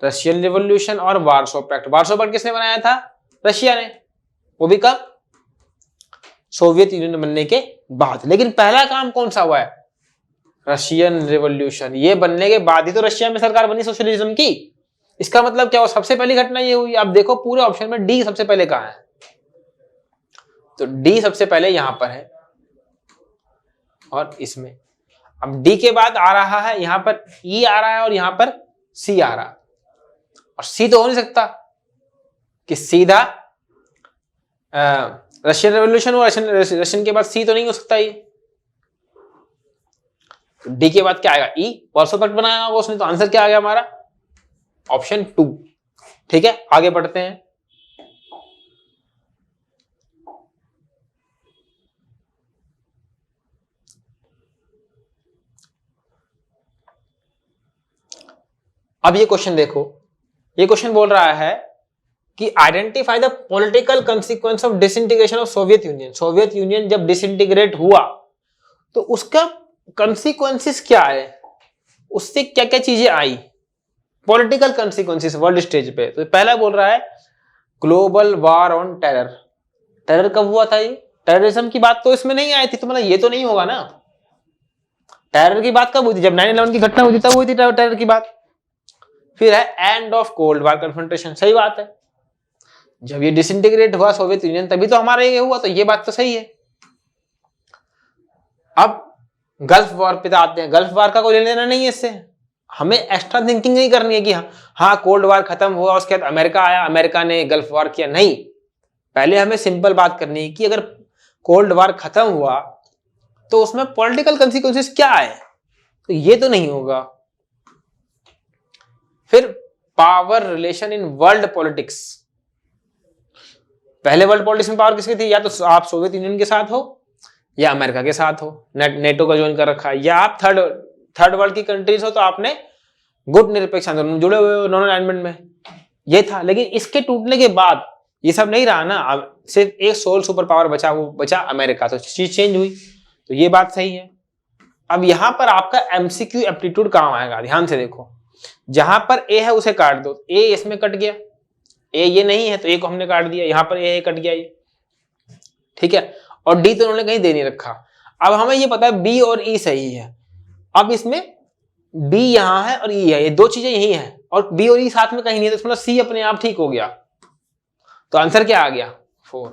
Speaker 1: रशियन रिवॉल्यूशन और वार्सो पैक्ट। वार्सो पैक्ट किसने बनाया था? रशिया ने। वो भी कब? सोवियत यूनियन बनने के बाद। लेकिन पहला काम कौन सा हुआ है? Russian revolution. ये बनने के बाद ही तो रशिया में सरकार बनी सोशलिज्म की। इसका मतलब क्या हुआ? सबसे पहली घटना ये हुई। अब देखो पूरे ऑप्शन में डी सबसे पहले कहां है, तो डी सबसे पहले यहां पर है और इसमें। अब डी के बाद आ रहा है यहां पर ई आ रहा है और यहां पर सी आ रहा है, और सी तो हो नहीं सकता कि सीधा रशियन रेवोल्यूशन हो, रशियन के बाद सी तो नहीं हो सकता ये। डी के बाद क्या आएगा? ई, वार्सो पैक्ट बनाया होगा उसने। तो आंसर क्या आ गया हमारा? ऑप्शन 2, ठीक है। आगे बढ़ते हैं। अब ये क्वेश्चन देखो, ये क्वेश्चन बोल रहा है कि identify the political consequence of disintegration of Soviet union. Soviet union जब डिसइंटीग्रेट हुआ तो उसका कंसिक्वेंसेस क्या है, उससे क्या क्या चीजें आई, पॉलिटिकल कंसिक्वेंसेस वर्ल्ड स्टेज पे। तो पहला बोल रहा है global war on terror. Terror कब हुआ था? ये टेररिज्म की बात तो इसमें नहीं आई थी, तो मतलब ये तो नहीं होगा ना। टेरर की बात कब हुई थी? जब 9/11 की घटना हुई थी तब हुई थी टेरर की बात। फिर है end of cold war confrontation, सही बात है। जब ये डिसइंटीग्रेट हुआ सोवियत यूनियन तभी तो हमारा ये हुआ, तो ये बात तो सही है। अब गल्फ वॉर पे आते हैं। गल्फ वॉर का कोई लेना नहीं है इससे, हमें एक्स्ट्रा थिंकिंग नहीं करनी है कि हाँ कोल्ड वॉर खत्म हुआ उसके बाद अमेरिका आया, अमेरिका ने गल्फ वॉर किया, नहीं। पहले हमें सिंपल बात करनी है कि अगर कोल्ड वॉर खत्म हुआ तो उसमें पॉलिटिकल कंसिक्वेंसेस क्या है, तो ये तो नहीं होगा। फिर power relation in world politics. पहले वर्ल्ड पॉलिटिक्स में पावर किसकी थी? या तो आप सोवियत यूनियन के साथ हो या अमेरिका के साथ हो, नेटो का ज्वाइन कर रखा है, या आप थर्ड वर्ल्ड की कंट्रीज हो तो आपने गुट निरपेक्ष आंदोलन जुड़े हुए हो नॉन अलाइनमेंट में, ये था। लेकिन इसके टूटने के बाद ये सब नहीं रहा ना, अब सिर्फ एक सोल सुपर पावर बचा, वो बचा अमेरिका, तो चीज चेंज हुई, तो ये बात सही है। अब यहां पर आपका एमसीक्यू एप्टीट्यूड काम आएगा, ध्यान से देखो। जहां पर ए है उसे काट दो, ए इसमें कट गया, ए ये नहीं है तो ए को हमने काट दिया, यहां पर ए कट गया ये, ठीक है। और डी तो उन्होंने कहीं दे नहीं रखा। अब हमें ये पता है बी और ई सही है, अब इसमें बी यहां है और ई है, ये दो चीजें यही है, और बी और ई साथ में कहीं नहीं है, तो मतलब सी अपने आप ठीक हो गया। तो आंसर क्या आ गया? 4।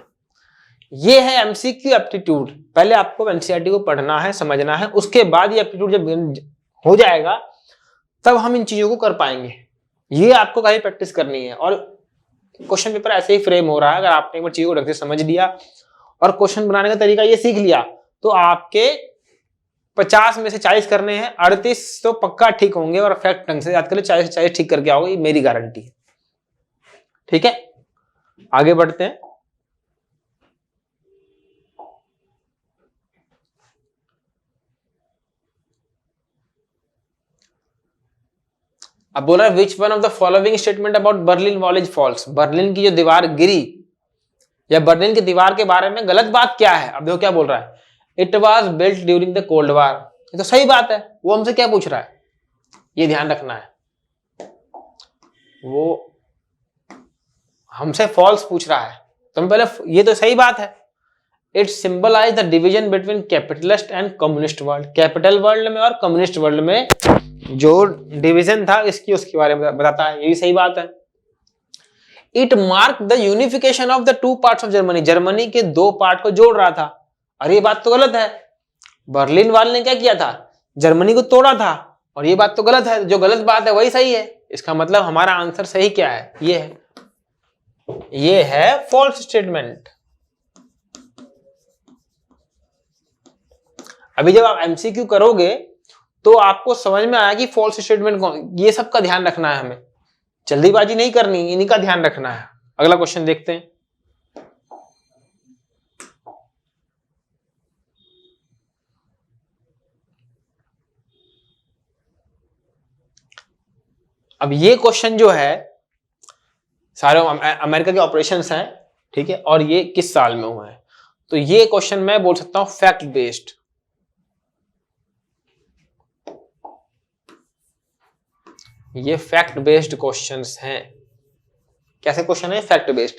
Speaker 1: ये है एमसीक्यू एप्टीट्यूड। पहले आपको एनसीईआरटी को पढ़ना है, समझना है, उसके बाद ये एप्टीट्यूड जब हो जाएगा तब हम इन चीजों को कर पाएंगे। ये आपको काफी प्रैक्टिस करनी है। और क्वेश्चन पेपर ऐसे ही फ्रेम हो रहा है, अगर आपने एक बार चीजों को ढंग से समझ लिया और क्वेश्चन बनाने का तरीका ये सीख लिया तो आपके 50 में से 40 करने हैं, 38 तो पक्का ठीक होंगे और फैक्ट ढंग से याद कर ले, 40 से 40 ठीक करके आओगे, ये मेरी गारंटी है। ठीक है, आगे बढ़ते हैं। अब बोल रहा है which one of the following statement about Berlin wall is false. Berlin की जो दीवार गिरी या बर्लिन की दीवार के बारे में गलत बात क्या है? अब देखो क्या बोल रहा है, it was built during the cold war. ये तो सही बात है, वो हमसे क्या पूछ रहा है, ये ध्यान रखना है, वो हमसे फॉल्स पूछ रहा है। तो पहले ये तो सही बात है, it symbolize the division between capitalist and communist world. Capital world में और कम्युनिस्ट वर्ल्ड में जो डिवीजन था इसकी उसके बारे में बताता है, ये भी सही बात है। It mark the unification of the two parts of Germany. Germany के दो पार्ट को जोड़ रहा था। अरे ये बात तो गलत है, बर्लिन वाल ने क्या किया था, जर्मनी को तोड़ा था, और ये बात तो गलत है, जो गलत बात है वही सही है। इसका मतलब हमारा आंसर सही क्या है, ये है फॉल्स स्टेटमेंट। अभी जब आप एमसीक्यू करोगे तो आपको समझ में आया कि फॉल्स स्टेटमेंट कौन, ये सब का ध्यान रखना है, हमें जल्दीबाजी नहीं करनी, इन्हीं का ध्यान रखना है। अगला क्वेश्चन देखते हैं। अब ये क्वेश्चन जो है सारे अमेरिका के ऑपरेशंस हैं, ठीक है, और ये किस साल में हुआ है, तो ये क्वेश्चन मैं बोल सकता हूं फैक्ट बेस्ड। ये फैक्ट बेस्ड क्वेश्चंस हैं। कैसे क्वेश्चन है? Fact based.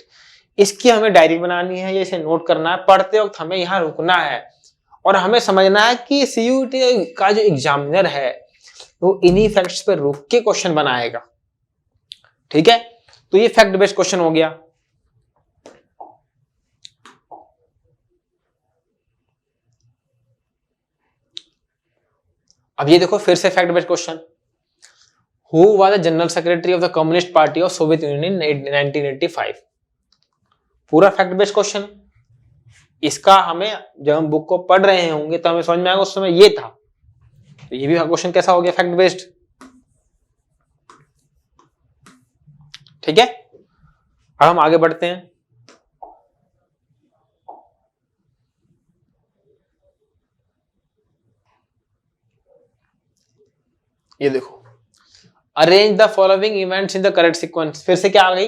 Speaker 1: इसकी हमें डायरी बनानी है या इसे नोट करना है, पढ़ते वक्त हमें यहां रुकना है और हमें समझना है कि सीयूईटी का जो एग्जामिनर है वो इन्हीं फैक्ट्स पे रुक के क्वेश्चन बनाएगा। ठीक है, तो ये फैक्ट बेस्ड क्वेश्चन हो गया। अब ये देखो फिर से fact based question, who was the general secretary of the Communist Party of Soviet Union in 1985। पूरा फैक्ट बेस्ड क्वेश्चन। इसका हमें जब हम बुक को पढ़ रहे होंगे तो हमें समझ में आएगा उस समय ये था, तो ये भी क्वेश्चन कैसा हो गया, फैक्ट बेस्ड। ठीक है, अब हम आगे बढ़ते हैं। ये देखो arrange the following events in the correct sequence. फिर से क्या आ गई?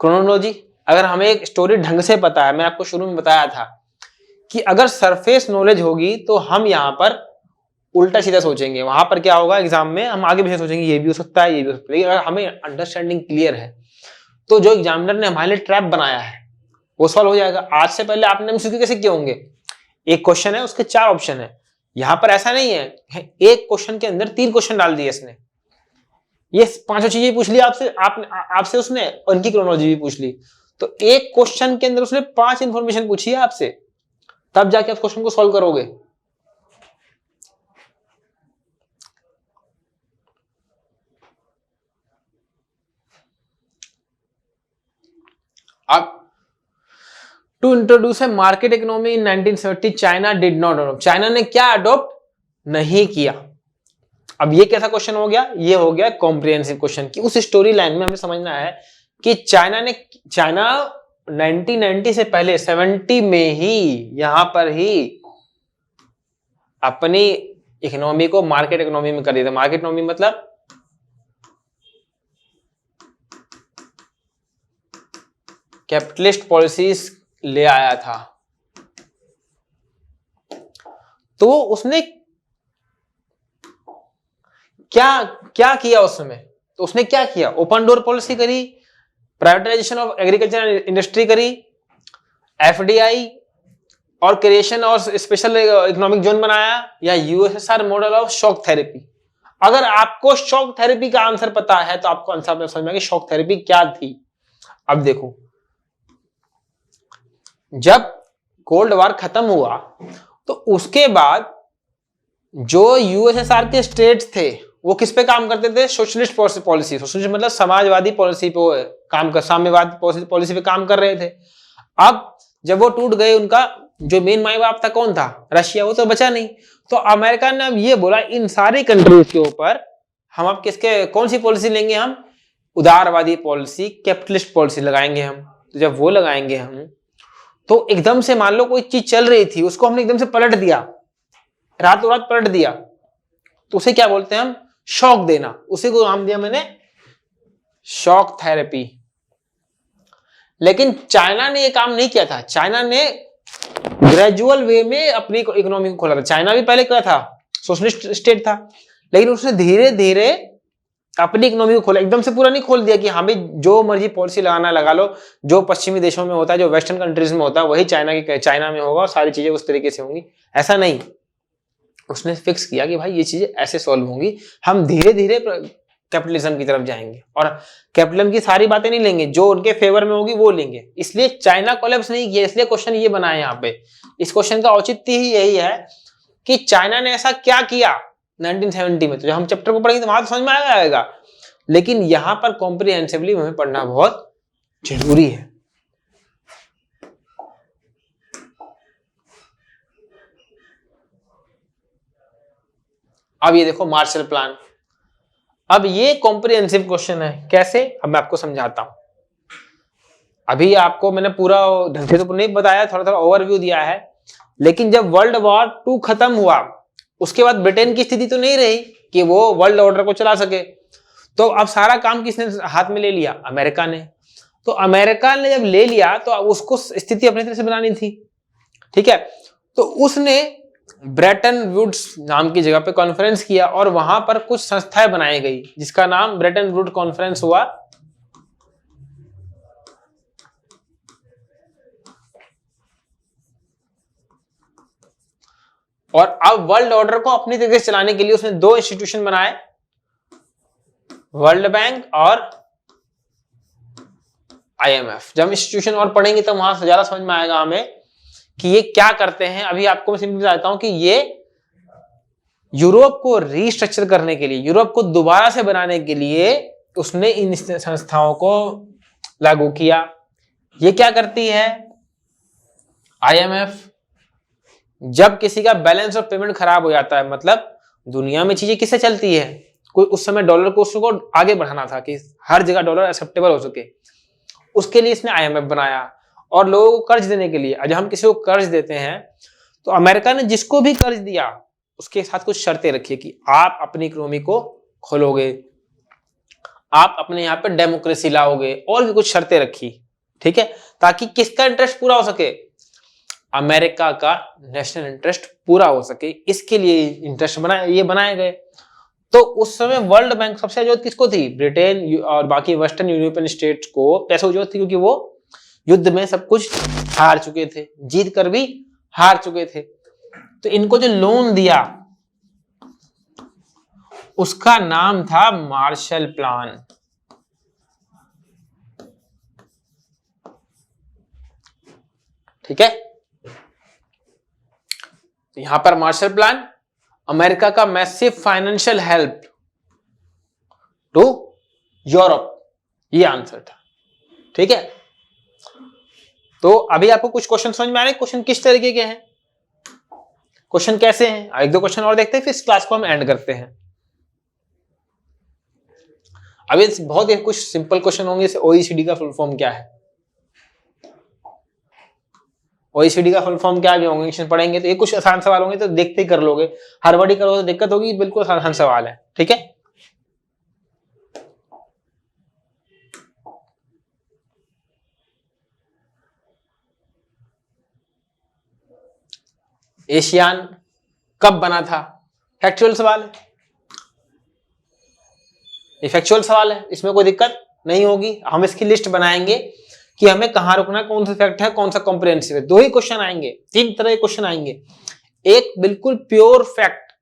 Speaker 1: क्रोनोलॉजी। अगर हमें एक स्टोरी ढंग से पता है, मैं आपको शुरू में बताया था कि अगर सरफेस नॉलेज होगी तो हम यहाँ पर उल्टा सीधा सोचेंगे। वहां पर क्या होगा एग्जाम में, हम आगे भी सोचेंगे ये भी हो सकता है, ये भी हो सकता है। लेकिन अगर हमें अंडरस्टैंडिंग क्लियर है तो जो एग्जामिनर ने हमारे लिए ट्रैप बनाया है वो सॉल्व हो जाएगा। आज से पहले आपने एमसीक्यू कैसे किए होंगे? एक क्वेश्चन है, उसके 4 ऑप्शन है। यहां पर ऐसा नहीं है, एक क्वेश्चन के अंदर 3 क्वेश्चन डाल दिए इसने, ये 5 चीजें पूछ ली आपसे, आपसे उसने उनकी क्रोनोलॉजी भी पूछ ली। तो एक क्वेश्चन के अंदर उसने 5 इंफॉर्मेशन पूछी है आपसे, तब जाके आप क्वेश्चन को सॉल्व करोगे। अब to introduce a market economy in 1970 China did not adopt. China ने क्या अडॉप्ट नहीं किया? अब ये कैसा क्वेश्चन हो गया? ये हो गया कॉम्प्रिहेंसिव क्वेश्चन की उस स्टोरी लाइन में हमें समझना है कि चाइना 1990 से पहले 70 में ही यहां पर ही अपनी इकोनॉमी को मार्केट इकोनॉमी में कर दिया था। मार्केट इकोनॉमी मतलब कैपिटलिस्ट पॉलिसीज ले आया था। तो उसने क्या किया उसमें? तो उसने क्या किया? ओपन डोर पॉलिसी करी, प्राइवेटाइजेशन ऑफ एग्रीकल्चर इंडस्ट्री करी, एफडीआई और क्रिएशन और स्पेशल इकोनॉमिक जोन बनाया, या USSR model of shock therapy. अगर आपको शॉक थेरेपी का आंसर पता है तो आपको आंसर समझ में आएगा शॉक थेरेपी क्या थी। अब देखो, जब कोल्ड वॉर खत्म हुआ तो उसके बाद जो यूएसएसआर के स्टेट्स थे वो किस पे काम करते थे? Socialist policy. सोशलिस्ट मतलब समाजवादी पॉलिसी पे काम कर, साम्यवाद पॉलिसी पे काम कर रहे थे। अब जब वो टूट गए, उनका जो मेन माई बाप था कौन था? रशिया, वो तो बचा नहीं। तो अमेरिका ने अब ये बोला इन सारी कंट्रीज के ऊपर हम अब किसके कौन सी पॉलिसी लेंगे? हम उदारवादी पॉलिसी, कैपिटलिस्ट पॉलिसी लगाएंगे हम। तो जब वो लगाएंगे हम, तो एकदम से मान लो कोई चीज चल रही थी, उसको हमने एकदम से पलट दिया, रातों रात पलट दिया, तो उसे क्या बोलते हैं हम? शॉक देना। उसी को नाम दिया मैंने शॉक थेरेपी। लेकिन चाइना ने ये काम नहीं किया था। चाइना ने ग्रेजुअल वे में अपनी इकोनॉमी को खोला था। चाइना भी पहले क्या था? सोशलिस्ट स्टेट था, लेकिन उसने धीरे धीरे अपनी इकोनॉमी को खोला। एकदम से पूरा नहीं खोल दिया कि हाँ भाई जो मर्जी पॉलिसी लगाना लगा लो, जो पश्चिमी देशों में होता है, जो वेस्टर्न कंट्रीज में होता है वही चाइना में होगा और सारी चीजें उस तरीके से होंगी, ऐसा नहीं। उसने फिक्स किया कि भाई ये चीजें ऐसे सॉल्व होंगी, हम धीरे धीरे कैपिटलिज्म की तरफ जाएंगे और कैपिटलिज्म की सारी बातें नहीं लेंगे, जो उनके फेवर में होगी वो लेंगे। इसलिए चाइना कोलैप्स नहीं किया। इसलिए क्वेश्चन ये बना है यहाँ पे, इस क्वेश्चन का औचित्य ही यही है कि चाइना ने ऐसा क्या किया 1970 में। तो जब हम चैप्टर को पढ़ेंगे तो वहां तो समझ में आएगा, लेकिन यहां पर कॉम्प्रिहेंसिवली हमें पढ़ना बहुत जरूरी है। अब ये देखो मार्शल प्लान। अब ये कॉम्प्रिहेंसिव क्वेश्चन है। कैसे? अब मैं आपको समझाता हूं। अभी आपको मैंने पूरा ढंग से तो नहीं बताया, थोड़ा थोड़ा ओवरव्यू दिया है। लेकिन जब वर्ल्ड वॉर 2 खत्म हुआ, उसके बाद ब्रिटेन की स्थिति तो नहीं रही कि वो वर्ल्ड ऑर्डर को चला सके। तो अब सारा काम किसने हाथ में ले लिया? अमेरिका ने। तो अमेरिका ने जब ले लिया तो अब उसको स्थिति अपनी तरह से बनानी थी, ठीक है। तो उसने ब्रेटन वुड्स नाम की जगह पे कॉन्फ्रेंस किया और वहां पर कुछ संस्थाएं बनाई गई जिसका नाम ब्रेटन वुड कॉन्फ्रेंस हुआ। और अब वर्ल्ड ऑर्डर को अपनी तरीके से चलाने के लिए उसने 2 इंस्टीट्यूशन बनाए, वर्ल्ड बैंक और आईएमएफ। जब इंस्टीट्यूशन और पढ़ेंगे तो वहां से ज्यादा समझ में आएगा हमें कि ये क्या करते हैं। अभी आपको मैं सिंपली बताता हूं कि ये यूरोप को रीस्ट्रक्चर करने के लिए, यूरोप को दोबारा से बनाने के लिए उसने इन संस्थाओं को लागू किया। ये क्या करती है? आईएमएफ जब किसी का बैलेंस ऑफ पेमेंट खराब हो जाता है, मतलब दुनिया में चीजें किससे चलती है, कोई उस समय डॉलर को उसको आगे बढ़ाना था कि हर जगह डॉलर एक्सेप्टेबल हो सके, उसके लिए इसने आईएमएफ बनाया। और लोगों को कर्ज देने के लिए, जब हम किसी को कर्ज देते हैं तो अमेरिका ने जिसको भी कर्ज दिया उसके साथ कुछ शर्तें रखी कि आप अपनी इकोनॉमी को खोलोगे, आप अपने यहाँ पे डेमोक्रेसी लाओगे और भी कुछ शर्तें रखी, ठीक है, ताकि किसका इंटरेस्ट पूरा हो सके, अमेरिका का नेशनल इंटरेस्ट पूरा हो सके, इसके लिए इंटरेस्ट बनाए गए। तो उस समय वर्ल्ड बैंक सबसे जरूरत किसको थी, ब्रिटेन और बाकी वेस्टर्न यूरोपियन स्टेट्स को पैसों की जरूरत थी, क्योंकि वो युद्ध में सब कुछ हार चुके थे, जीत कर भी हार चुके थे। तो इनको जो लोन दिया उसका नाम था मार्शल प्लान। ठीक है, तो यहां पर मार्शल प्लान, अमेरिका का massive financial help to Europe, ये आंसर था। ठीक है, तो अभी आपको कुछ क्वेश्चन समझ में आ रहे हैं, क्वेश्चन किस तरीके के हैं, क्वेश्चन कैसे हैं, एक दो क्वेश्चन और देखते हैं, फिर इस क्लास को हम एंड करते हैं। अभी बहुत ही कुछ सिंपल क्वेश्चन होंगे, जैसे ओईसीडी का फुल फॉर्म क्या है, ओईसीडी का फुल फॉर्म क्या है, होंगे पढ़ेंगे, तो ये कुछ आसान सवाल होंगे, तो देखते ही कर लोगे, हड़बड़ी करोगे तो दिक्कत होगी, बिल्कुल आसान सवाल है। ठीक है, एशियान कब बना था, फैक्चुअल सवाल है, ये फैक्चुअल सवाल है, इसमें कोई दिक्कत नहीं होगी। हम इसकी लिस्ट बनाएंगे कि हमें कहां रुकना है, कौन सा फैक्ट है, कौन सा कॉम्प्रिहेंसिव है। दो ही क्वेश्चन आएंगे, तीन तरह के क्वेश्चन आएंगे, एक बिल्कुल प्योर फैक्ट।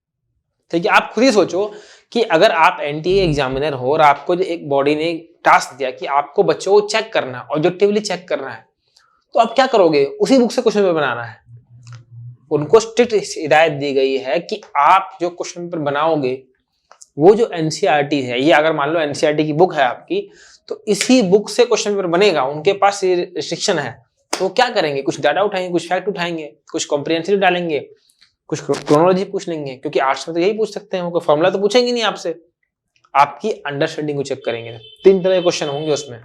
Speaker 1: ठीक है, आप खुद ही सोचो कि अगर आप एनटीए एग्जामिनर हो और आपको जो एक बॉडी ने टास्क दिया कि आपको बच्चों को चेक करना, ऑब्जेक्टिवली चेक करना है, तो आप क्या करोगे, उसी बुक से क्वेश्चन पेपर बनाना है। उनको स्ट्रिक्ट हिदायत दी गई है कि आप जो क्वेश्चन पेपर बनाओगे वो जो एनसीईआरटी है, ये अगर मान लो एनसीईआरटी की बुक है आपकी, तो इसी बुक से क्वेश्चन पेपर बनेगा। उनके पास ये रिस्ट्रिक्शन है, तो क्या करेंगे, कुछ डाटा उठाएंगे, कुछ फैक्ट उठाएंगे, कुछ कॉम्प्रिहेंसिव डालेंगे, कुछ क्रोनोलॉजी पूछ लेंगे, क्योंकि आर्ट्स में तो यही पूछ सकते हैं, कोई फॉर्मूला तो पूछेंगे नहीं आपसे, आपकी अंडरस्टैंडिंग को चेक करेंगे। तीन तरह के क्वेश्चन होंगे उसमें,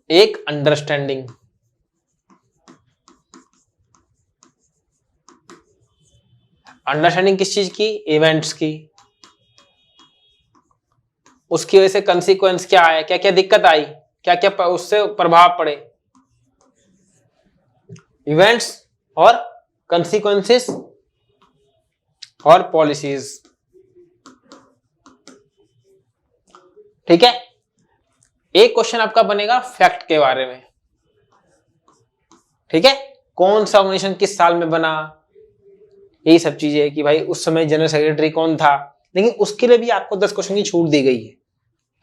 Speaker 1: एक अंडरस्टैंडिंग, अंडरस्टैंडिंग किस चीज की, इवेंट्स की, उसकी वजह से कंसीक्वेंस क्या आया, क्या क्या दिक्कत आई, क्या क्या उससे प्रभाव पड़े, इवेंट्स और कंसीक्वेंसेस और पॉलिसीज। ठीक है, एक क्वेश्चन आपका बनेगा फैक्ट के बारे में। ठीक है, कौन सा ऑर्गेनाइजेशन किस साल में बना, यही सब चीजें, कि भाई उस समय जनरल सेक्रेटरी कौन था, लेकिन उसके लिए भी आपको 10 क्वेश्चन की छूट दी गई है।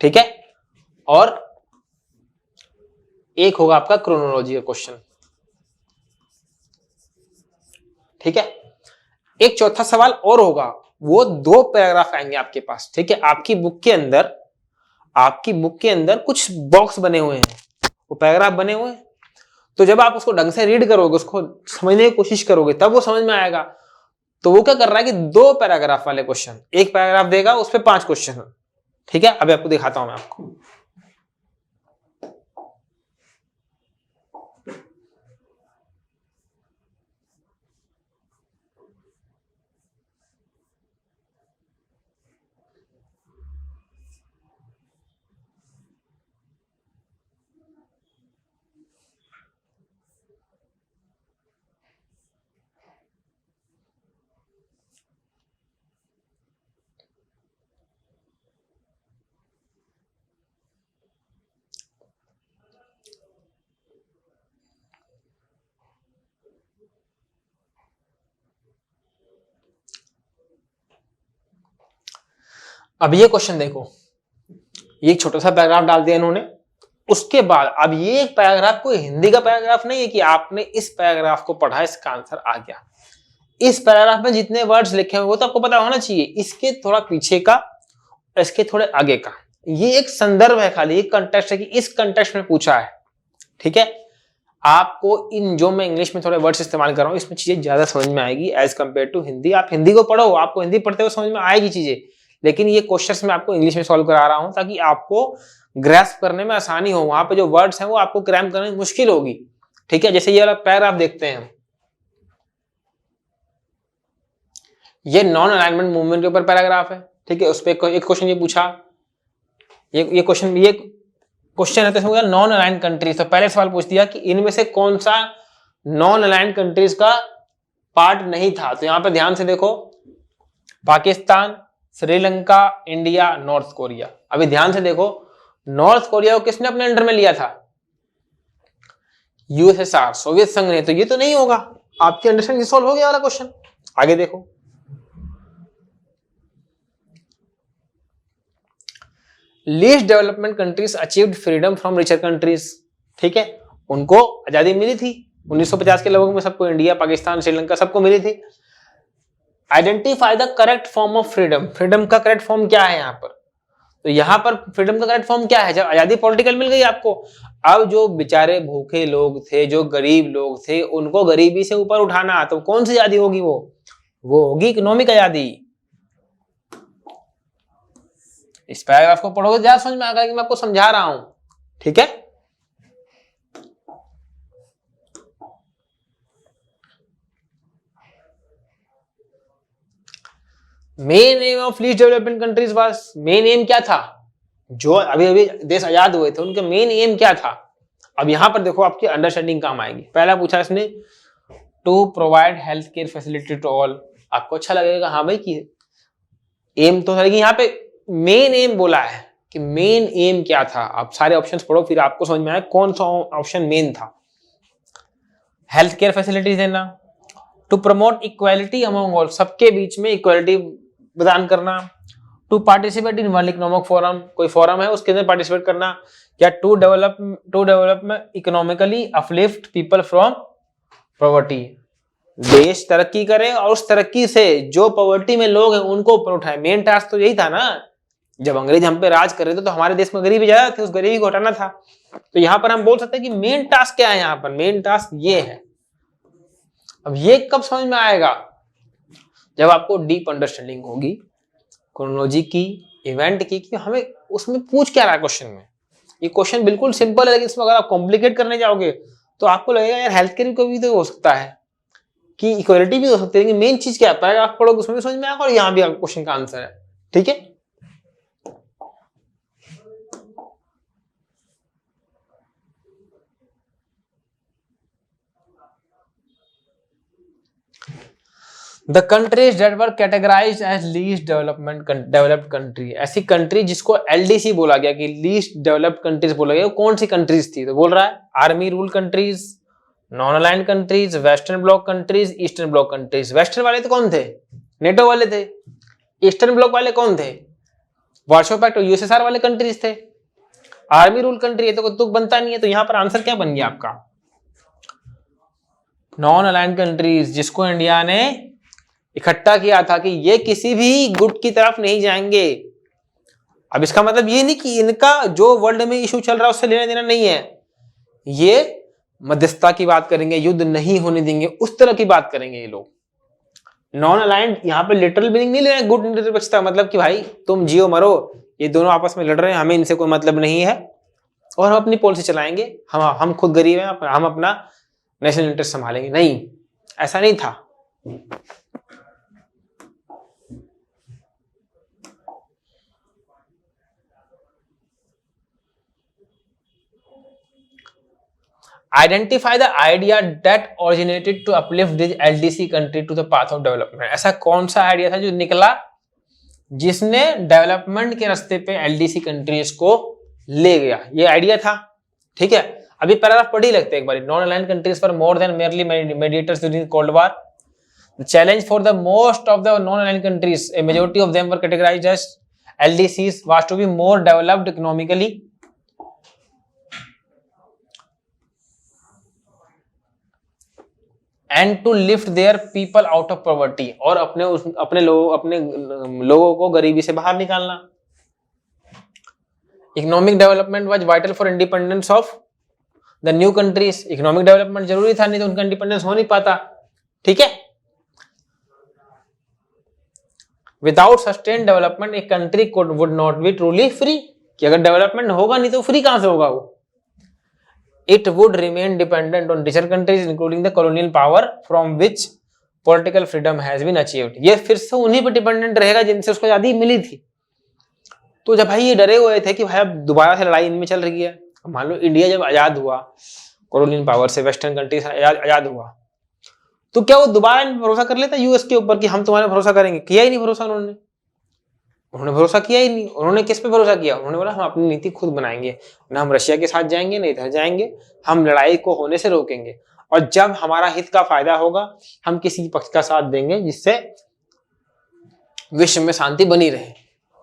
Speaker 1: ठीक है, और एक होगा आपका क्रोनोलॉजी का क्वेश्चन। ठीक है, एक चौथा सवाल और होगा, वो 2 पैराग्राफ आएंगे आपके पास। ठीक है, आपकी बुक के अंदर कुछ बॉक्स बने हुए हैं, वो पैराग्राफ बने हुए हैं, तो जब आप उसको ढंग से रीड करोगे, उसको समझने की कोशिश करोगे, तब वो समझ में आएगा। तो वो क्या कर रहा है कि 2 पैराग्राफ वाले क्वेश्चन, एक पैराग्राफ देगा, उस पर 5 क्वेश्चन। ठीक है, अभी आपको दिखाता हूं मैं आपको। अब ये क्वेश्चन देखो, ये एक छोटा सा पैराग्राफ डाल दिया इन्होंने, उसके बाद अब ये एक पैराग्राफ कोई हिंदी का पैराग्राफ नहीं है कि आपने इस पैराग्राफ को पढ़ा, इसका आंसर आ गया। इस पैराग्राफ में जितने वर्ड्स लिखे हुए वो तो आपको पता होना चाहिए, इसके थोड़ा पीछे का, इसके थोड़े आगे का, ये एक संदर्भ है, खाली एक कंटेक्स्ट है कि इस कंटेक्स्ट में पूछा है। ठीक है, आपको इन जो मैं इंग्लिश में थोड़े वर्ड्स इस्तेमाल कर रहा हूँ, इसमें चीजें ज्यादा समझ में आएगी एज कंपेयर टू हिंदी। आप हिंदी को पढ़ो, आपको हिंदी पढ़ते हुए समझ में आएगी चीजें, लेकिन ये क्वेश्चंस मैं आपको इंग्लिश में सॉल्व करा रहा हूं ताकि आपको ग्रैस्प करने में आसानी हो। वहां पे जो वर्ड्स हैं वो आपको क्रैम करने में मुश्किल होगी। ठीक है, जैसे ये वाला पैराग्राफ देखते हैं, ये नॉन अलाइनमेंट मूवमेंट के ऊपर पैराग्राफ है। ठीक है, उस पर एक क्वेश्चन ये पूछा, ये क्वेश्चन है तो इसमें नॉन अलाइंड कंट्रीज, तो पहले सवाल पूछ दिया कि इनमें से कौन सा नॉन अलाइंड कंट्रीज का पार्ट नहीं था। तो यहां पर ध्यान से देखो, Pakistan, Sri Lanka, India, north Korea. अभी ध्यान से देखो, नॉर्थ कोरिया को किसने अपने अंडर में लिया था? यूएसएसआर, सोवियत संघ ने। तो ये तो नहीं होगा। आपकी अंडरस्टैंडिंग सॉल्व हो गया वाला क्वेश्चन। आगे देखो, least development countries achieved freedom from richer countries. ठीक है, उनको आजादी मिली थी 1950 के लगभग में, सबको, इंडिया, पाकिस्तान, श्रीलंका, सबको मिली थी। Identify the correct form of freedom. Freedom का करेक्ट फॉर्म क्या है यहाँ पर? तो यहां पर फ्रीडम का करेक्ट फॉर्म क्या है? जब आजादी पॉलिटिकल मिल गई आपको, अब जो बेचारे भूखे लोग थे, जो गरीब लोग थे, उनको गरीबी से ऊपर उठाना, तो कौन सी आजादी होगी? वो होगी इकोनॉमिक आजादी। इस पैराग्राफ को पढ़ोगे ज्यादा समझ में आएगा कि मैं आपको समझा रहा हूं। ठीक है, main M of least development countries was, main M क्या था? जो अभी अभी देश आजाद हुए थे, उनका मेन एम क्या था? अब यहां पर देखो, आपकी अंडरस्टैंडिंग काम आएगी। पहला पूछा इसने, to provide health care facility to all. आपको अच्छा लगेगा, हाँ भाई, कि एम तो है, यहाँ पे मेन एम बोला है कि मेन एम क्या था। आप सारे ऑप्शंस पढ़ो, फिर आपको समझ में आए कौन सा ऑप्शन मेन था। हेल्थ केयर फैसिलिटीज देना, to promote equality among all, सबके बीच में इक्वालिटी प्रदान करना, to participate in world economic forum, कोई फोरम है उसके अंदर पार्टिसिपेट करना, या to develop economically uplift people from poverty, देश तरक्की करे और उस तरक्की से जो पॉवर्टी में लोग हैं उनको ऊपर उठाए। मेन टास्क तो यही था ना, जब अंग्रेज हम पे राज कर रहे थे तो हमारे देश में गरीबी ज्यादा थी, उस गरीबी को हटाना था। तो यहां पर हम बोल सकते हैं कि मेन टास्क क्या है? यहां पर मेन टास्क ये है। अब ये कब समझ में आएगा? जब आपको डीप अंडरस्टैंडिंग होगी क्रोनोलॉजी की, इवेंट की, कि हमें उसमें पूछ क्या रहा है क्वेश्चन में। ये क्वेश्चन बिल्कुल सिंपल है, लेकिन इसमें अगर आप कॉम्प्लिकेट करने जाओगे तो आपको लगेगा यार हेल्थ केयर को भी तो हो सकता है, कि इक्वालिटी भी हो सकती है, लेकिन मेन चीज क्या है आप पढ़ोगे उसमें भी समझ में आएगा, और यहाँ भी क्वेश्चन का आंसर है। ठीक है, the countries that were categorised as least developed country, ऐसी कंट्री जिसको एलडीसी बोला गया, कि लीस्ट डेवलप्ड कंट्रीज बोला गया, वो कौन सी कंट्रीज थी? तो बोल रहा है army rule countries, non aligned countries, western block countries, eastern block countries. Western वाले तो कौन थे? नेटो वाले थे। ईस्टर्न ब्लॉक वाले कौन थे? वार्सो पैक्ट और यूएसएसआर वाले कंट्रीज थे। आर्मी रूल कंट्री है तो तुक बनता नहीं है, तो यहां पर आंसर क्या बन गया आपका? नॉन अलाइंड कंट्रीज, जिसको इंडिया ने इकट्ठा किया था कि ये किसी भी गुट की तरफ नहीं जाएंगे। अब इसका मतलब ये नहीं कि इनका जो वर्ल्ड में इशू चल रहा है उससे लेना देना नहीं है, ये मध्यस्थता की बात करेंगे, युद्ध नहीं होने देंगे, उस तरह की बात करेंगे ये लोग। नॉन अलाइंड यहाँ पे लिटरल मीनिंग नहीं ले रहे हैं गुट निरपेक्षता, मतलब कि भाई तुम जियो मरो, ये दोनों आपस में लड़ रहे हैं, हमें इनसे कोई मतलब नहीं है और हम अपनी पॉलिसी चलाएंगे, हम खुद गरीब हैं, हम अपना नेशनल इंटरेस्ट संभालेंगे। नहीं, ऐसा नहीं था। Identify the idea that originated to uplift this LDC country to the path of development। ऐसा कौन सा आइडिया था जो निकला जिसने डेवलपमेंट के रास्ते पे एलडीसी कंट्रीज को ले गया? ये आइडिया था। ठीक है, अभी पैराग्राफ पढ़ ही लगते हैं एक बार। Non aligned countries for more than merely mediators during Cold War, the challenge for the most of the non aligned countries, a majority of them were categorised as LDCs, was to be more developed economically and to lift their people out of poverty, और अपने लोगों को गरीबी से बाहर निकालना। Economic development was vital for independence of the new countries. Economic development जरूरी था, नहीं तो उनका इंडिपेंडेंस हो नहीं पाता। ठीक है, without sustain development a country would not be truly free, कि अगर डेवलपमेंट होगा नहीं तो फ्री कहां से होगा वो? It would remain dependent on richer countries, including the colonial power from which political freedom has been achieved, ये फिर से उन्हीं पर डिपेंडेंट रहेगा जिनसे उसको आजादी मिली थी। तो जब भाई ये डरे हुए थे कि भाई अब दोबारा से लड़ाई इनमें चल रही है, मान लो इंडिया जब आजाद हुआ कॉलोनियल पावर से, वेस्टर्न कंट्री से आजाद हुआ, तो क्या वो दोबारा इन भरोसा कर लेता यूएस के ऊपर कि हम तुम्हारे भरोसा करेंगे? किया ही नहीं भरोसा उन्होंने भरोसा किया ही नहीं। उन्होंने किस पे भरोसा किया? उन्होंने बोला हम अपनी नीति खुद बनाएंगे, ना हम रशिया के साथ जाएंगे, ना इधर जाएंगे, हम लड़ाई को होने से रोकेंगे, और जब हमारा हित का फायदा होगा हम किसी पक्ष का साथ देंगे जिससे विश्व में शांति बनी रहे।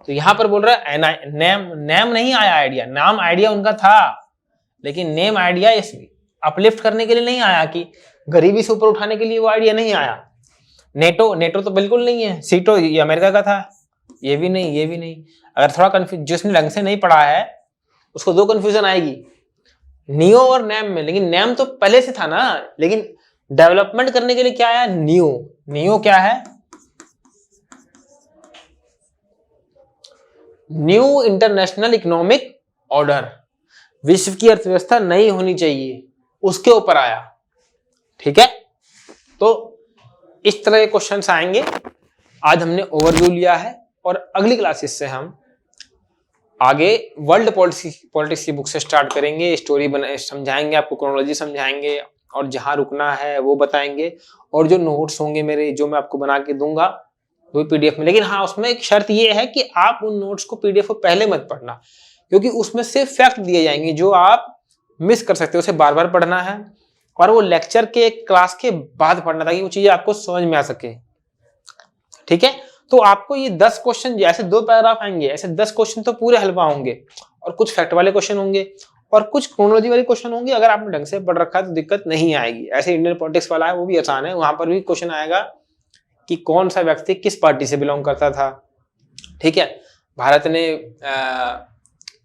Speaker 1: तो यहां पर बोल रहा है नेम नहीं आया आइडिया, नाम आइडिया उनका था, लेकिन नेम आइडिया अपलिफ्ट करने के लिए नहीं आया, कि गरीबी से ऊपर उठाने के लिए वो आइडिया नहीं आया। नेटो तो बिल्कुल नहीं है, सीटो ये अमेरिका का था, ये भी नहीं। अगर थोड़ा कंफ्यूज, जिसने ढंग से नहीं पढ़ा है उसको दो कंफ्यूजन आएगी, नियो और नेम में। लेकिन नेम तो पहले से था ना, लेकिन डेवलपमेंट करने के लिए क्या आया? नियो क्या है? न्यू इंटरनेशनल इकोनॉमिक ऑर्डर, विश्व की अर्थव्यवस्था नई होनी चाहिए, उसके ऊपर आया। ठीक है, तो इस तरह के क्वेश्चंस आएंगे। आज हमने ओवरव्यू लिया है, और अगली क्लासेस से हम आगे वर्ल्ड पॉलिटिक्स की बुक से स्टार्ट करेंगे। स्टोरी समझाएंगे, आपको क्रोनोलॉजी समझाएंगे, और जहां रुकना है वो बताएंगे, और जो नोट्स होंगे मेरे, जो मैं आपको बना के दूंगा वो पीडीएफ में। लेकिन हाँ, उसमें एक शर्त ये है कि आप उन नोट्स को पीडीएफ को पहले मत पढ़ना, क्योंकि उसमें सिर्फ फैक्ट दिए जाएंगे जो आप मिस कर सकते हो। उसे बार बार पढ़ना है, और वो लेक्चर के क्लास के बाद पढ़ना, ताकि वो चीजें आपको समझ में आ सके। ठीक है, तो आपको ये 10 क्वेश्चन, जैसे 2 पैराग्राफ आएंगे, ऐसे 10 क्वेश्चन तो पूरे हल पाओगे, और कुछ फैक्ट वाले क्वेश्चन होंगे और कुछ क्रोनोलॉजी वाले क्वेश्चन होंगे। अगर आपने ढंग से पढ़ रखा है तो दिक्कत नहीं आएगी। ऐसे इंडियन पॉलिटिक्स वाला है, वो भी आसान है, वहां पर भी क्वेश्चन आएगा कि कौन सा व्यक्ति किस पार्टी से बिलोंग करता था। ठीक है, भारत ने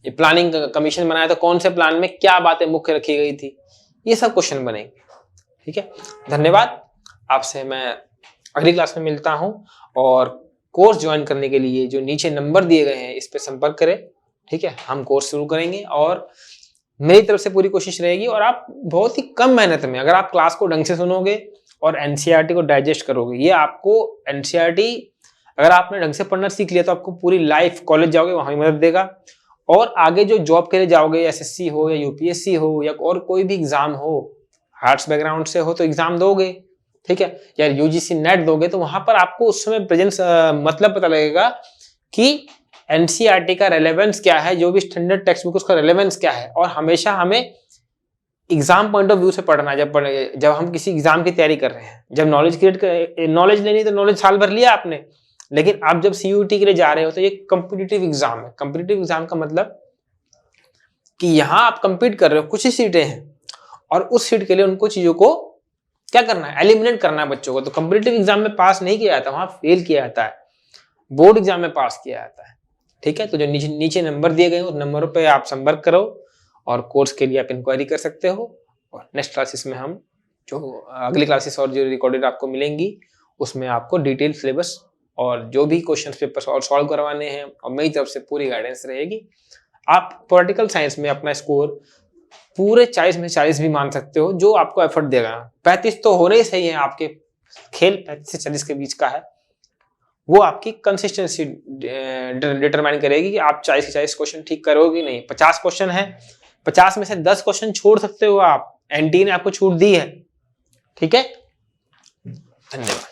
Speaker 1: ये प्लानिंग कमीशन बनाया तो कौन से प्लान में क्या बातें मुख्य रखी गई थी, ये सब क्वेश्चन बनेंगे। ठीक है, धन्यवाद। आपसे मैं अगली क्लास में मिलता हूं, और कोर्स ज्वाइन करने के लिए जो नीचे नंबर दिए गए हैं इस पे संपर्क करें। ठीक है, हम कोर्स शुरू करेंगे, और मेरी तरफ से पूरी कोशिश रहेगी, और आप बहुत ही कम मेहनत में, अगर आप क्लास को ढंग से सुनोगे और एनसीईआरटी को डाइजेस्ट करोगे, ये आपको एनसीईआरटी अगर आपने ढंग से पढ़ना सीख लिया तो आपको पूरी लाइफ, कॉलेज जाओगे वहां भी मदद देगा, और आगे जो जॉब के लिए जाओगे, एसएससी हो या यूपीएससी हो या और कोई भी एग्जाम हो, आर्ट्स बैकग्राउंड से हो तो एग्जाम दोगे, ठीक है, या यूजीसी नेट दोगे, तो वहां पर आपको उस समय प्रेजेंस मतलब पता लगेगा कि एनसीईआरटी का रेलेवेंस क्या है, जो भी स्टैंडर्ड टेक्स्ट बुक उसका रेलेवेंस क्या है। और हमेशा हमें एग्जाम पॉइंट ऑफ व्यू से पढ़ना है। जब हम किसी एग्जाम की तैयारी कर रहे हैं, जब नॉलेज लेनी तो नॉलेज साल भर लिया आपने, लेकिन आप जब सीयूईटी के लिए जा रहे हो तो ये कॉम्पिटिटिव एग्जाम है। कॉम्पिटिटिव एग्जाम का मतलब कि यहाँ आप कंपीट कर रहे हो, कुछ ही सीटें हैं, और उस सीट के लिए उनको चीजों को क्या करना है, एलिमिनेट करना है बच्चों को। तो कॉम्पिटिटिव एग्जाम में पास नहीं किया जाता, वहां फेल किया जाता है, बोर्ड एग्जाम में पास किया जाता है। ठीक है, तो जो नीचे नंबर दिए गए उन नंबरों पे आप संपर्क करो, और कोर्स के लिए आप इंक्वायरी कर सकते हो। और नेक्स्ट क्लासेस में हम जो अगली क्लासेस और जो रिकॉर्डेड आपको मिलेंगी, उसमें आपको डिटेल सिलेबस और जो भी क्वेश्चन पेपर और सॉल्व करवाने हैं, और मेरी तरफ से पूरी गाइडेंस रहेगी। आप पॉलिटिकल साइंस में अपना स्कोर पूरे 40 में 40 भी मान सकते हो, जो आपको एफर्ट देगा। 35 तो होने ही सही है, आपके खेल 35 से 40 के बीच का है, वो आपकी कंसिस्टेंसी डिटरमाइन करेगी कि आप 40 से 40 क्वेश्चन ठीक करोगे नहीं। 50 क्वेश्चन है, 50 में से 10 क्वेश्चन छोड़ सकते हो आप, एनटीए ने आपको छूट दी है। ठीक है, धन्यवाद।